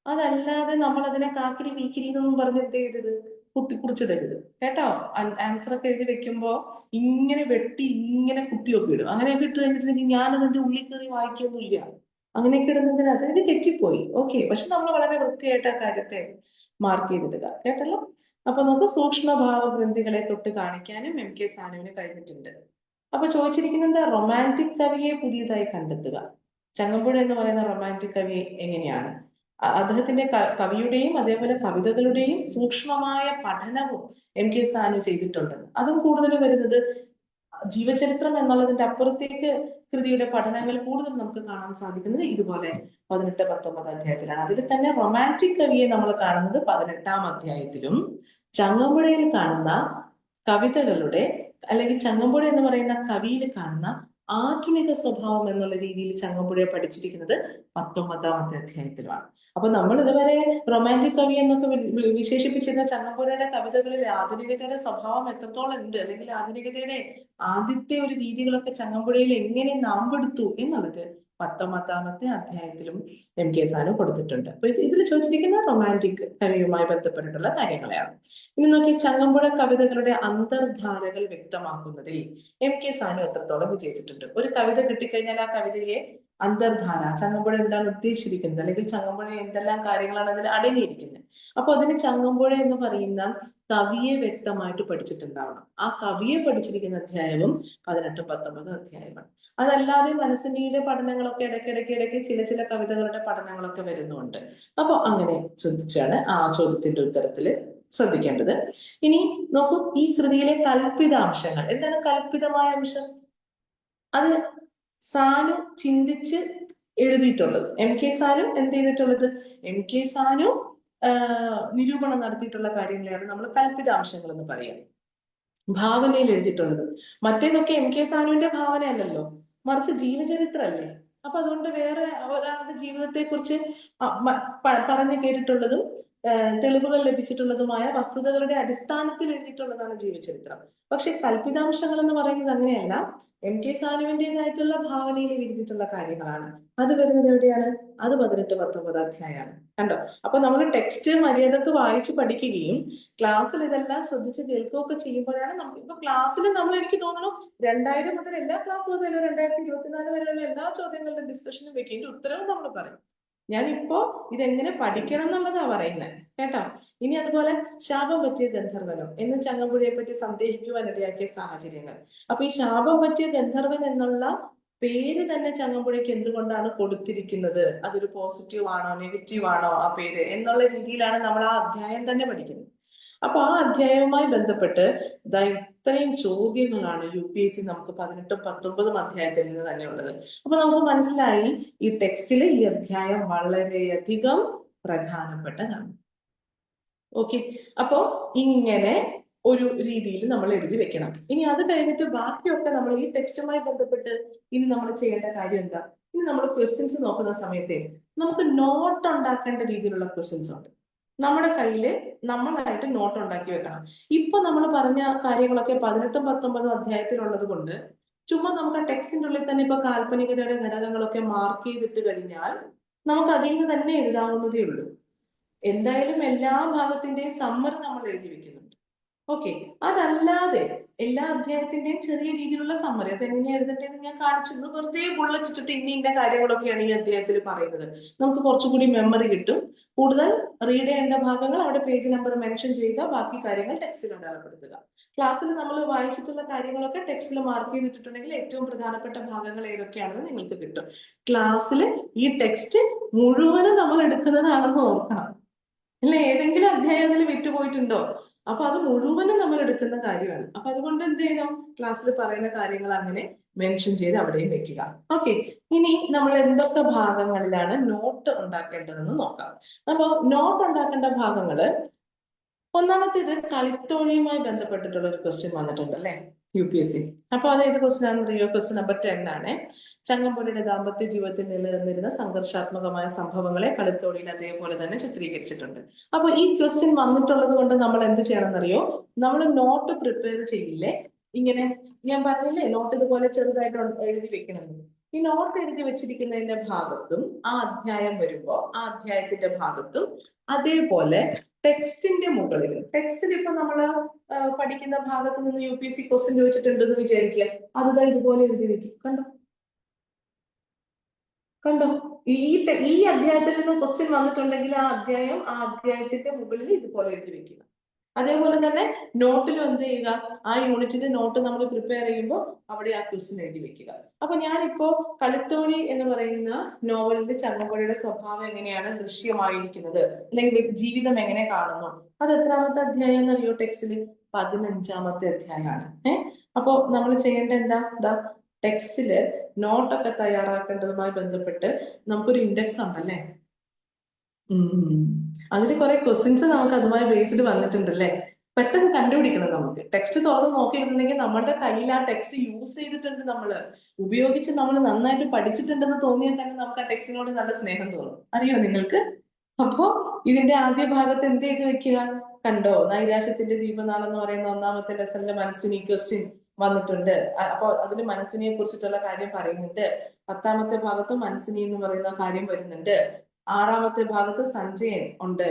അതല്ലാതെ നമ്മൾ അതിനെ കാക്കിരി വീക്കിരി എന്നൊന്നും പറഞ്ഞ് എന്ത് ചെയ്തത്? കുറിച്ചിടരുത് കേട്ടോ. ആൻസർ ഒക്കെ എഴുതി വെക്കുമ്പോ ഇങ്ങനെ വെട്ടി ഇങ്ങനെ കുത്തിയൊക്കെ ഇടും. അങ്ങനെയൊക്കെ ഇട്ട് കഴിഞ്ഞിട്ടുണ്ടെങ്കിൽ ഞാൻ അതിന്റെ ഉള്ളിൽ കയറി വായിക്കൊന്നുമില്ല. അങ്ങനെയൊക്കെ ഇടുന്നതിന് അതിന് തെറ്റിപ്പോയി. ഓക്കെ, പക്ഷെ നമ്മൾ വളരെ വൃത്തിയായിട്ട് ആ കാര്യത്തെ മാർക്ക് ചെയ്തിടുക കേട്ടല്ലോ. അപ്പൊ നമുക്ക് സൂക്ഷ്മഭാവ ഗ്രന്ഥികളെ തൊട്ട് കാണിക്കാനും MK സാനുവിന് കഴിഞ്ഞിട്ടുണ്ട്. അപ്പൊ ചോദിച്ചിരിക്കുന്നത് റൊമാൻറ്റിക് കവിയെ പുതിയതായി കണ്ടെത്തുക. ചങ്ങമ്പുഴ എന്ന് പറയുന്ന റൊമാൻറ്റിക് കവി എങ്ങനെയാണ്? അദ്ദേഹത്തിന്റെ കവിയുടെയും അതേപോലെ കവിതകളുടെയും സൂക്ഷ്മമായ പഠനവും MK സാനു ചെയ്തിട്ടുണ്ട്. അതും കൂടുതൽ വരുന്നത് ജീവചരിത്രം എന്നുള്ളതിന്റെ അപ്പുറത്തേക്ക് കൃതിയുടെ പഠനങ്ങൾ കൂടുതൽ നമുക്ക് കാണാൻ സാധിക്കുന്നത് ഇതുപോലെ 18, 19 അധ്യായത്തിലാണ്. അതിൽ തന്നെ റൊമാൻറ്റിക് കവിയെ നമ്മൾ കാണുന്നത് 18-ാം അധ്യായത്തിലും ചങ്ങമ്പുഴയിൽ കാണുന്ന കവിതകളുടെ അല്ലെങ്കിൽ ചങ്ങമ്പുഴ എന്ന് പറയുന്ന കവിയിൽ കാണുന്ന ആധുനിക സ്വഭാവം എന്നുള്ള രീതിയിൽ ചങ്ങമ്പുഴയെ പഠിച്ചിരിക്കുന്നത് 19-ാമത്തെ അധ്യായത്തിലാണ്. അപ്പൊ നമ്മൾ ഇതുവരെ റൊമാൻറ്റിക് കവി എന്നൊക്കെ വിശേഷിപ്പിച്ചിരുന്ന ചങ്ങമ്പുഴയുടെ കവിതകളിൽ ആധുനികതയുടെ സ്വഭാവം എത്രത്തോളം ഉണ്ട്, അല്ലെങ്കിൽ ആധുനികതയുടെ ആദ്യത്തെ ഒരു രീതികളൊക്കെ ചങ്ങമ്പുഴയിൽ എങ്ങനെ നാമ്പെടുത്തു എന്നുള്ളത് 19-ാമത്തെ അധ്യായത്തിലും MK സാനു കൊടുത്തിട്ടുണ്ട്. അപ്പൊ ഇതിൽ ചോദിച്ചിരിക്കുന്ന റൊമാൻറ്റിക് കവിയുമായി ബന്ധപ്പെട്ടിട്ടുള്ള കാര്യങ്ങളെയാണ്. ഇനി നോക്കി, ചങ്ങമ്പുഴ കവിതകളുടെ അന്തർധാരകൾ വ്യക്തമാക്കുന്നതിൽ MK സാനു എത്രത്തോളം വിജയിച്ചിട്ടുണ്ട്. ഒരു കവിത കിട്ടിക്കഴിഞ്ഞാൽ ആ കവിതയെ അന്തർധാര, ചങ്ങമ്പുഴ എന്താണ് ഉദ്ദേശിച്ചിരിക്കുന്നത്, അല്ലെങ്കിൽ ചങ്ങമ്പുഴ എന്തെല്ലാം കാര്യങ്ങളാണ് അതിൽ അടങ്ങിയിരിക്കുന്നത്. അപ്പൊ അതിന് ചങ്ങമ്പുഴ എന്ന് പറയുന്ന കവിയെ വ്യക്തമായിട്ട് പഠിച്ചിട്ടുണ്ടാവണം. ആ കവിയെ പഠിച്ചിരിക്കുന്ന അധ്യായവും 18, 19 അധ്യായമാണ്. അതല്ലാതെ മനസ്സിന്റെ പഠനങ്ങളൊക്കെ ഇടയ്ക്ക് ചില കവിതകളുടെ പഠനങ്ങളൊക്കെ വരുന്നുണ്ട്. അപ്പൊ അങ്ങനെ ശ്രദ്ധിച്ചാണ് ആ ചോദ്യത്തിന്റെ ഉത്തരത്തില് ശ്രദ്ധിക്കേണ്ടത്. ഇനി നോക്കൂ, ഈ കൃതിയിലെ കൽപ്പിതാംശങ്ങൾ എന്താണ്? കൽപ്പിതമായ അംശം അത് സാനു ചിന്തിച്ച് എഴുതിയിട്ടുള്ളത്. MK സാനു എന്ത് ചെയ്തിട്ടുള്ളത്? MK സാനു നിരൂപണം നടത്തിയിട്ടുള്ള കാര്യങ്ങളെയാണ് നമ്മൾ കൽപ്പിതാംശങ്ങൾ എന്ന് പറയാം. ഭാവനയിൽ എഴുതിയിട്ടുള്ളത്. മറ്റേതൊക്കെ MK സാനുവിന്റെ ഭാവനയല്ലല്ലോ, മറിച്ച് ജീവചരിത്രമല്ലേ. അപ്പൊ അതുകൊണ്ട് വേറെ ഒരാളുടെ ജീവിതത്തെ കുറിച്ച് പറഞ്ഞു കേട്ടിട്ടുള്ളതും തെളിവുകൾ ലഭിച്ചിട്ടുള്ളതുമായ വസ്തുതകളുടെ അടിസ്ഥാനത്തിൽ എഴുതിയിട്ടുള്ളതാണ് ജീവചരിത്രം. പക്ഷെ കൽപ്പിതാംശങ്ങൾ എന്ന് പറയുന്നത് അങ്ങനെയല്ല. MK സാനുവിൻ്റെതായിട്ടുള്ള ഭാവനയിൽ എഴുതിയിട്ടുള്ള കാര്യങ്ങളാണ്. അത് വരുന്നത് എവിടെയാണ്? അത് 18-19 അധ്യായമാണ്. കണ്ടോ? അപ്പൊ നമ്മൾ ടെക്സ്റ്റ് മര്യാദക്ക് വായിച്ച് പഠിക്കുകയും ക്ലാസ്സിൽ ഇതെല്ലാം ശ്രദ്ധിച്ച് കേൾക്കുകയൊക്കെ ചെയ്യുമ്പോഴാണ് നമുക്ക് ഇപ്പൊ ക്ലാസ്സിൽ നമ്മൾ, എനിക്ക് തോന്നുന്നു 2000 മുതൽ എല്ലാ ക്ലാസ് മുതലും 2024 വരെയുള്ള എല്ലാ ചോദ്യങ്ങളുടെ ഡിസ്കഷനും വെക്കേണ്ട ഉത്തരവും നമ്മൾ പറയും. ഞാനിപ്പോ ഇതെങ്ങനെ പഠിക്കണം എന്നുള്ളതാ പറയുന്നത് കേട്ടോ. ഇനി അതുപോലെ ശാപം പറ്റിയ ഗന്ധർവനോ എന്ന് ചങ്ങമ്പുഴയെ പറ്റി സന്ദേഹിക്കുവാനിടയാക്കിയ സാഹചര്യങ്ങൾ. അപ്പൊ ഈ ശാപം പറ്റിയ ഗന്ധർവൻ എന്നുള്ള പേര് തന്നെ ചങ്ങമ്പുഴയ്ക്ക് എന്തുകൊണ്ടാണ് കൊടുത്തിരിക്കുന്നത്? അതൊരു പോസിറ്റീവ് ആണോ നെഗറ്റീവ് ആണോ ആ പേര് എന്നുള്ള രീതിയിലാണ് നമ്മൾ ആ അധ്യായം തന്നെ പഠിക്കുന്നത്. അപ്പൊ ആ അധ്യായവുമായി ബന്ധപ്പെട്ട് ഇത്രയും ചോദ്യങ്ങളാണ് UPSC നമുക്ക് 18-19 അധ്യായത്തിൽ നിന്ന് തന്നെ ഉള്ളത്. അപ്പൊ നമുക്ക് മനസ്സിലായി ഈ ടെക്സ്റ്റില് ഈ അധ്യായം വളരെയധികം പ്രധാനപ്പെട്ടതാണ്. ഓക്കെ, അപ്പോ ഇങ്ങനെ ഒരു രീതിയിൽ നമ്മൾ എഴുതി വെക്കണം. ഇനി അത് കഴിഞ്ഞിട്ട് ബാക്കിയൊക്കെ നമ്മൾ ഈ ടെക്സ്റ്റുമായി ബന്ധപ്പെട്ട് ഇനി നമ്മൾ ചെയ്യേണ്ട കാര്യം എന്താ? ഇനി നമ്മൾ ക്വസ്റ്റ്യൻസ് നോക്കുന്ന സമയത്ത് നമുക്ക് നോട്ട് ഉണ്ടാക്കേണ്ട രീതിയിലുള്ള ക്വസ്റ്റ്യൻസ് ഉണ്ട്. നമ്മുടെ കയ്യില് നമ്മളായിട്ട് നോട്ട് ഉണ്ടാക്കി വെക്കണം. ഇപ്പൊ നമ്മൾ പറഞ്ഞ കാര്യങ്ങളൊക്കെ 18-19 അധ്യായത്തിലുള്ളത് കൊണ്ട് ചുമ്മാ നമുക്ക് ആ ടെക്സ്റ്റിന്റെ ഉള്ളിൽ തന്നെ ഇപ്പൊ കാൽപ്പനികതയുടെ ഘടകങ്ങളൊക്കെ മാർക്ക് ചെയ്തിട്ട് കഴിഞ്ഞാൽ നമുക്ക് അതിൽ നിന്ന് തന്നെ എഴുതാവുന്നതേ ഉള്ളൂ. എന്തായാലും എല്ലാ ഭാഗത്തിന്റെയും സമ്മറി നമ്മൾ എഴുതി വെക്കുന്നുണ്ട്. ഓക്കെ, അതല്ലാതെ എല്ലാ അധ്യായത്തിന്റെയും ചെറിയ രീതിയിലുള്ള സമ്മറി അത് എങ്ങനെ എഴുതട്ടെന്ന് ഞാൻ കാണിച്ചിരുന്നു. വെറുതെ ബുള്ളറ്റിട്ടിട്ട് ഇന്ന കാര്യങ്ങളൊക്കെയാണ് ഈ അധ്യായത്തിൽ പറയുന്നത്. നമുക്ക് കുറച്ചുകൂടി മെമ്മറി കിട്ടും. കൂടുതൽ റീഡ് ചെയ്യേണ്ട ഭാഗങ്ങൾ അവിടെ പേജ് നമ്പർ മെൻഷൻ ചെയ്യുക, ബാക്കി കാര്യങ്ങൾ ടെക്സ്റ്റിൽ അടയാളപ്പെടുത്തുക. ക്ലാസ്സിൽ നമ്മൾ വായിച്ചിട്ടുള്ള കാര്യങ്ങളൊക്കെ ടെക്സ്റ്റിൽ മാർക്ക് ചെയ്തിട്ടുണ്ടെങ്കിൽ ഏറ്റവും പ്രധാനപ്പെട്ട ഭാഗങ്ങൾ ഏതൊക്കെയാണെന്ന് നിങ്ങൾക്ക് കിട്ടും. ക്ലാസ്സിൽ ഈ ടെക്സ്റ്റ് മുഴുവനും നമ്മൾ എടുക്കുന്നതാണെന്ന് ഓർക്കണം. അല്ല, ഏതെങ്കിലും അധ്യായത്തിൽ വിറ്റുപോയിട്ടുണ്ടോ? അപ്പൊ അത് മുഴുവനും നമ്മൾ എടുക്കുന്ന കാര്യമാണ്. അപ്പൊ അതുകൊണ്ട് എന്ത് ചെയ്യണം? ക്ലാസ്സിൽ പറയുന്ന കാര്യങ്ങൾ അങ്ങനെ മെൻഷൻ ചെയ്ത് അവിടെയും വെക്കുക. ഓക്കെ, ഇനി നമ്മൾ എന്തൊക്കെ ഭാഗങ്ങളിലാണ് നോട്ട് ഉണ്ടാക്കേണ്ടതെന്ന് നോക്കാം. അപ്പൊ നോട്ട് ഉണ്ടാക്കേണ്ട ഭാഗങ്ങള്, ഒന്നാമത്തേത് കളിത്തോഴിയുമായി ബന്ധപ്പെട്ടിട്ടുള്ള ഒരു ക്വസ്റ്റ്യൻ വന്നിട്ടുണ്ട് അല്ലെ UPSC. അപ്പൊ അത് ഏത് ക്വസ്റ്റ്യൻ ആണെന്നറിയോ? ക്വസ്റ്റ്യൻ നമ്പർ 10 ആണ്. ചങ്ങമ്പുഴയുടെ ദാമ്പത്യ ജീവിതത്തിൽ നിലനിന്നിരുന്ന സംഘർഷാത്മകമായ സംഭവങ്ങളെ കളിത്തോഴിയിൽ അതേപോലെ തന്നെ ചിത്രീകരിച്ചിട്ടുണ്ട്. അപ്പൊ ഈ ക്വസ്റ്റ്യൻ വന്നിട്ടുള്ളത് കൊണ്ട് നമ്മൾ എന്ത് ചെയ്യണം എന്നറിയോ? നമ്മൾ നോട്ട് പ്രിപ്പയർ ചെയ്യില്ലേ, ഇങ്ങനെ ഞാൻ പറഞ്ഞില്ലേ നോട്ട് ഇതുപോലെ ചെറുതായിട്ട് എഴുതി വെക്കണം. ഈ നോട്ട് എഴുതി വെച്ചിരിക്കുന്നതിന്റെ ഭാഗത്തും ആ അധ്യായം വരുമ്പോ ആ അധ്യായത്തിന്റെ ഭാഗത്തും അതേപോലെ ടെക്സ്റ്റിന്റെ മുകളിൽ, ടെക്സ്റ്റിൽ ഇപ്പൊ നമ്മള് പഠിക്കുന്ന ഭാഗത്ത് നിന്ന് UPSC ക്വസ്റ്റ്യൻ ചോദിച്ചിട്ടുണ്ടെന്ന് വിചാരിക്കുക, അത് ഇതുപോലെ എഴുതി വെക്കും. കണ്ടോ കണ്ടോ ഈ അധ്യായത്തിൽ നിന്ന് ക്വസ്റ്റ്യൻ വന്നിട്ടുണ്ടെങ്കിൽ ആ അധ്യായത്തിന്റെ മുകളിൽ ഇതുപോലെ എഴുതി വെക്കുക. അതേപോലെ തന്നെ നോട്ടിലും എന്ത് ചെയ്യുക? ആ യൂണിറ്റിന്റെ നോട്ട് നമ്മൾ പ്രിപ്പയർ ചെയ്യുമ്പോൾ അവിടെ ആ ക്വസ്റ്റ്യൻ എഴുതി വെക്കുക. അപ്പൊ ഞാനിപ്പോ കളിത്തോഴി എന്ന് പറയുന്ന നോവലിന്റെ ചങ്ങമ്പുഴയുടെ സ്വഭാവം എങ്ങനെയാണ് ദൃശ്യമായിരിക്കുന്നത്, അല്ലെങ്കിൽ ജീവിതം എങ്ങനെ കാണുന്നു, അത് എത്രാമത്തെ അധ്യായം എന്നറിയോ? ടെക്സ്റ്റില് 15-ാമത്തെ അധ്യായമാണ്. അപ്പോ നമ്മൾ ചെയ്യേണ്ട എന്താ? ടെക്സ്റ്റില് നോട്ടൊക്കെ തയ്യാറാക്കേണ്ടതുമായി ബന്ധപ്പെട്ട് നമുക്കൊരു ഇൻഡെക്സ് ഉണ്ടല്ലേ? അതിൽ കുറെ ക്വസ്റ്റ്യൻസ് നമുക്ക് അതുമായി ബേസ്ഡ് വന്നിട്ടുണ്ടല്ലേ? പെട്ടെന്ന് കണ്ടുപിടിക്കണം. നമുക്ക് ടെക്സ്റ്റ് തുറന്ന് നോക്കിയിട്ടുണ്ടെങ്കിൽ നമ്മുടെ കയ്യിൽ ആ ടെക്സ്റ്റ് യൂസ് ചെയ്തിട്ടുണ്ട്, നമ്മള് ഉപയോഗിച്ച് നമ്മൾ നന്നായിട്ട് പഠിച്ചിട്ടുണ്ടെന്ന് തോന്നിയാൽ തന്നെ നമുക്ക് ആ ടെക്സ്റ്റിനോട് നല്ല സ്നേഹം തോന്നും. അറിയോ നിങ്ങൾക്ക്? അപ്പോ ഇതിന്റെ ആദ്യ ഭാഗത്ത് എന്ത് ചെയ്ത് വെക്കുക? കണ്ടോ, നൈരാശ്യത്തിന്റെ ദീപനാൾ എന്ന് പറയുന്ന 1-ാമത്തെ ലെസണിലെ മനസ്സിനി ക്വസ്റ്റ്യൻ വന്നിട്ടുണ്ട്. അപ്പൊ അതിന് മനസ്സിനിയെ കുറിച്ചിട്ടുള്ള കാര്യം പറയുന്നുണ്ട്. 10-ാമത്തെ ഭാഗത്ത് മനസ്സിനി എന്ന് പറയുന്ന കാര്യം വരുന്നുണ്ട്. 6-ാമത്തെ ഭാഗത്ത് സഞ്ജയൻ ഉണ്ട്.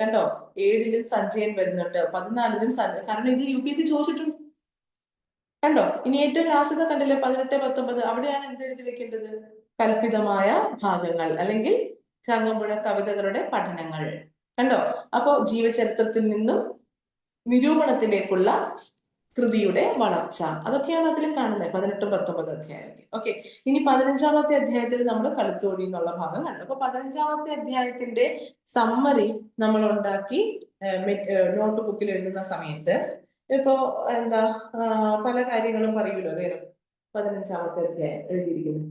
കണ്ടോ, 7-ലും സഞ്ജയൻ വരുന്നുണ്ട്, 14-ലും കാരണം ഇതിൽ UPSC ചോദിച്ചിട്ടുണ്ട്. കണ്ടോ, ഇനി ഏറ്റവും ലാസ്റ്റത്തെ കണ്ടില്ലേ 18-19, അവിടെയാണ് എന്ത് എഴുതി വെക്കേണ്ടത്? കൽപ്പിതമായ ഭാഗങ്ങൾ അല്ലെങ്കിൽ ചങ്ങമ്പുഴ കവിതകളുടെ പഠനങ്ങൾ. കണ്ടോ, അപ്പോ ജീവചരിത്രത്തിൽ നിന്നും നിരൂപണത്തിലേക്കുള്ള കൃതിയുടെ വളർച്ച, അതൊക്കെയാണ് അതിൽ കാണുന്നത് 18-19 അധ്യായം. ഓക്കെ, ഇനി 15-ാമത്തെ അധ്യായത്തിൽ നമ്മൾ കളിത്തോഴി എന്നുള്ള ഭാഗം കണ്ടു. അപ്പൊ 15-ാമത്തെ അധ്യായത്തിന്റെ സമ്മറി നമ്മൾ ഉണ്ടാക്കി നോട്ട് ബുക്കിൽ എഴുതുന്ന സമയത്ത് ഇപ്പോ പല കാര്യങ്ങളും പറയുമല്ലോ. അതേ 15-ാമത്തെ അധ്യായം എഴുതിയിരിക്കുന്നു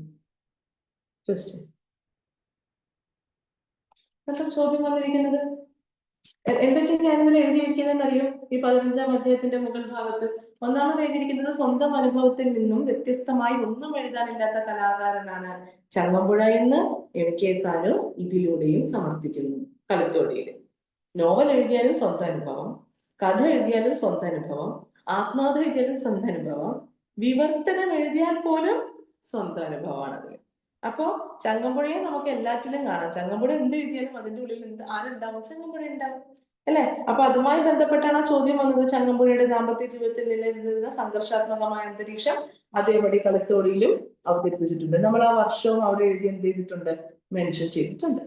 ചോദ്യം വന്നിരിക്കുന്നത് എന്തൊക്കെയാണ് ഞാനിതിൽ എഴുതി വെക്കുന്നതെന്ന് അറിയോ? ഈ 15-ാം അധ്യായത്തിന്റെ മുകൾ ഭാഗത്ത് ഒന്നാമത് എഴുതിയിരിക്കുന്നത് സ്വന്തം അനുഭവത്തിൽ നിന്നും വ്യത്യസ്തമായി ഒന്നും എഴുതാനില്ലാത്ത കലാകാരനാണ് ചങ്ങമ്പുഴ എന്ന് MK സാനു ഇതിലൂടെയും സമർത്ഥിക്കുന്നു കളിത്തോഴിയിൽ. നോവൽ എഴുതിയാലും സ്വന്തം അനുഭവം, കഥ എഴുതിയാലും സ്വന്തം അനുഭവം, ആത്മകഥ എഴുതിയാലും സ്വന്തം അനുഭവം, വിവർത്തനം എഴുതിയാൽ പോലും സ്വന്തം അനുഭവമാണ് അതിൽ. അപ്പോ ചങ്ങമ്പുഴയെ നമുക്ക് എല്ലാറ്റിലും കാണാം. ചങ്ങമ്പുഴ എന്ത് എഴുതിയാലും അതിന്റെ ഉള്ളിൽ ആരുണ്ടാവും? ചങ്ങമ്പുഴ ഉണ്ടാവും, അല്ലെ? അപ്പൊ അതുമായി ബന്ധപ്പെട്ടാണ് ആ ചോദ്യം വന്നത്. ചങ്ങമ്പുഴയുടെ ദാമ്പത്യ ജീവിതത്തിൽ നിലനിന്നിരുന്ന സംഘർഷാത്മകമായ അന്തരീക്ഷം അതേപടി കളിത്തോടിയിലും അവതരിപ്പിച്ചിട്ടുണ്ട്. നമ്മൾ ആ വർഷവും അവിടെ എഴുതി എന്ത് ചെയ്തിട്ടുണ്ട്? മെൻഷൻ ചെയ്തിട്ടുണ്ട്.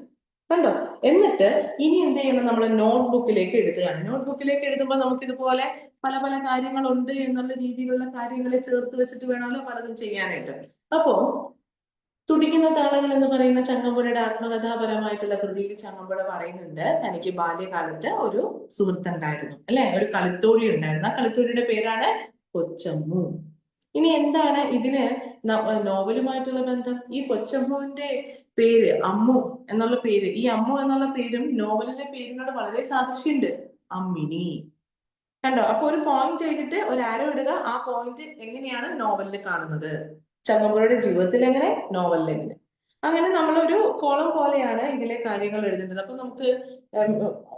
കണ്ടോ? എന്നിട്ട് ഇനി എന്ത് ചെയ്യണം? നമ്മൾ നോട്ട്ബുക്കിലേക്ക് എഴുതുകയാണ്. നോട്ട്ബുക്കിലേക്ക് എഴുതുമ്പോൾ നമുക്ക് ഇതുപോലെ പല പല കാര്യങ്ങളുണ്ട് എന്നുള്ള രീതിയിലുള്ള കാര്യങ്ങളെ ചേർത്ത് വെച്ചിട്ട് വേണമല്ലോ പലതും ചെയ്യാനായിട്ട്. അപ്പോ തുടിക്കുന്ന താളങ്ങൾ എന്ന് പറയുന്ന ചങ്ങമ്പുഴയുടെ ആത്മകഥാപരമായിട്ടുള്ള കൃതിയിൽ ചങ്ങമ്പുഴ പറയുന്നുണ്ട്, തനിക്ക് ബാല്യകാലത്ത് ഒരു സുഹൃത്തുണ്ടായിരുന്നു, അല്ലെ? ഒരു കളിത്തോഴി ഉണ്ടായിരുന്നു. ആ കളിത്തോഴിയുടെ പേരാണ് കൊച്ചമ്മു. ഇനി എന്താണ് ഇതിന് നോവലുമായിട്ടുള്ള ബന്ധം? ഈ കൊച്ചമ്മുവിന്റെ പേര് അമ്മു എന്നുള്ള പേര്, ഈ അമ്മു എന്നുള്ള പേരും നോവലിലെ പേരിനോട് വളരെ സാദൃശ്യമുണ്ട്. അമ്മിനി. കണ്ടോ? അപ്പൊ ഒരു പോയിന്റ് എഴുതിയിട്ട് ഒരു ആരോ ഇടുക. ആ പോയിന്റ് എങ്ങനെയാണ് നോവലിൽ കാണുന്നത്? ചങ്ങമ്പുഴയുടെ ജീവിതത്തിൽ എങ്ങനെ, നോവലിൽ എങ്ങനെ? അങ്ങനെ നമ്മളൊരു കോളം പോലെയാണ് ഇതിലെ കാര്യങ്ങൾ എഴുതേണ്ടത്. അപ്പൊ നമുക്ക്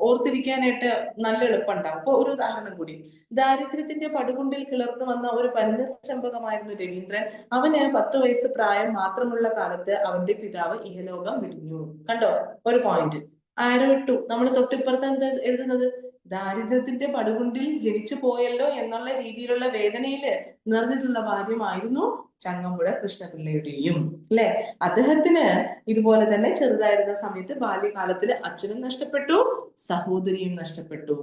ഓർത്തിരിക്കാനായിട്ട് നല്ല എളുപ്പമുണ്ടാവും. അപ്പൊ ഒരു ഉദാഹരണം കൂടി. ദാരിദ്ര്യത്തിന്റെ പടുകുണ്ടിൽ കിളർന്നു വന്ന ഒരു പനിനീർ ചെമ്പകമായിരുന്നു രവീന്ദ്രൻ. അവന് 10 വയസ്സ് പ്രായം മാത്രമുള്ള കാലത്ത് അവന്റെ പിതാവ് ഇഹലോകം വിടിഞ്ഞു. കണ്ടോ? ഒരു പോയിന്റ് ആരോ ഇട്ടു. നമ്മൾ തൊട്ടിപ്പുറത്ത് എന്താ എഴുതുന്നത്? ദാരിദ്ര്യത്തിന്റെ പടുകുണ്ടിൽ ജനിച്ചു പോയല്ലോ എന്നുള്ള രീതിയിലുള്ള വേദനയില് നിറഞ്ഞിട്ടുള്ള ഭാര്യമായിരുന്നു ചങ്ങമ്പുഴ കൃഷ്ണപിള്ളയുടെയും, അല്ലെ? അദ്ദേഹത്തിന് ഇതുപോലെ തന്നെ ചെറുതായിരുന്ന സമയത്ത് ബാല്യകാലത്തിൽ അച്ഛനും നഷ്ടപ്പെട്ടു, സഹോദരിയും നഷ്ടപ്പെട്ടു.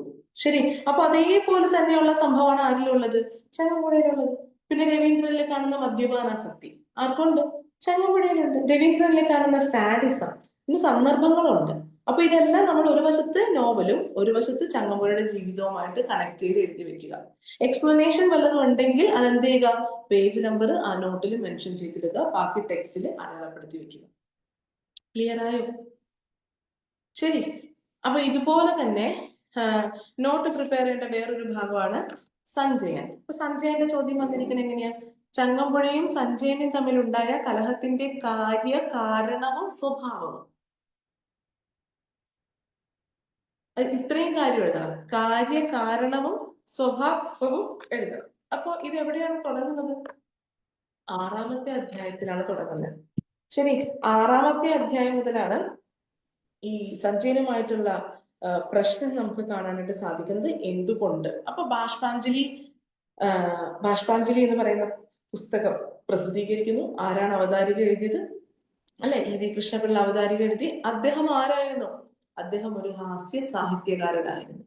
ശരി. അപ്പൊ അതേപോലെ തന്നെയുള്ള സംഭവമാണ് ആരിലുള്ളത്? ചങ്ങമ്പുഴയിലുള്ളത്. പിന്നെ രവീന്ദ്രനിൽ കാണുന്ന മദ്യപാനാസക്തി ആർക്കുണ്ട്? ചങ്ങമ്പുഴയിലുണ്ട്. രവീന്ദ്രനിൽ കാണുന്ന സാഡിസം, പിന്നെ സന്ദർഭങ്ങളുണ്ട്. അപ്പൊ ഇതെല്ലാം നമ്മൾ ഒരു വശത്ത് നോവലും ഒരു വശത്ത് ചങ്ങമ്പുഴയുടെ ജീവിതവുമായിട്ട് കണക്ട് ചെയ്ത് എഴുതി വെക്കുക. എക്സ്പ്ലനേഷൻ വല്ലതും ഉണ്ടെങ്കിൽ അതെന്ത് ചെയ്യുക? പേജ് നമ്പർ ആ നോട്ടിൽ മെൻഷൻ ചെയ്തിടുക, ബാക്കി ടെക്സ്റ്റിൽ അടയാളപ്പെടുത്തി വെക്കുക. ക്ലിയർ ആയോ? ശരി. അപ്പൊ ഇതുപോലെ തന്നെ നോട്ട് പ്രിപ്പയർ ചെയ്യേണ്ട വേറൊരു ഭാഗമാണ് സഞ്ജയൻ. അപ്പൊ സഞ്ജയന്റെ ചോദ്യം വന്നിരിക്കുന്നത് എങ്ങനെയാ? ചങ്ങമ്പുഴയും സഞ്ജയനും തമ്മിലുണ്ടായ കലഹത്തിന്റെ കാരണവും സ്വഭാവവും. ഇത്രയും കാര്യം എഴുതണം. കാരണവും സ്വഭാവവും എഴുതണം. അപ്പൊ ഇത് എവിടെയാണ് തുടങ്ങുന്നത്? 6ാമത്തെ അധ്യായത്തിലാണ് തുടങ്ങുന്നത്. ശരി. 6ാമത്തെ അധ്യായം മുതലാണ് ഈ സഞ്ജയനുമായിട്ടുള്ള പ്രശ്നം നമുക്ക് കാണാനായിട്ട് സാധിക്കുന്നത്. എന്തുകൊണ്ട്? അപ്പൊ ബാഷ്പാഞ്ജലി എന്ന് പറയുന്ന പുസ്തകം പ്രസിദ്ധീകരിക്കുന്നു. ആരാണ് അവതാരിക എഴുതിയത്? അല്ലെ, ഇ.വി. കൃഷ്ണപിള്ള അവതാരിക എഴുതി. അദ്ദേഹം ആരായിരുന്നു? അദ്ദേഹം ഒരു ഹാസ്യ സാഹിത്യകാരനായിരുന്നു.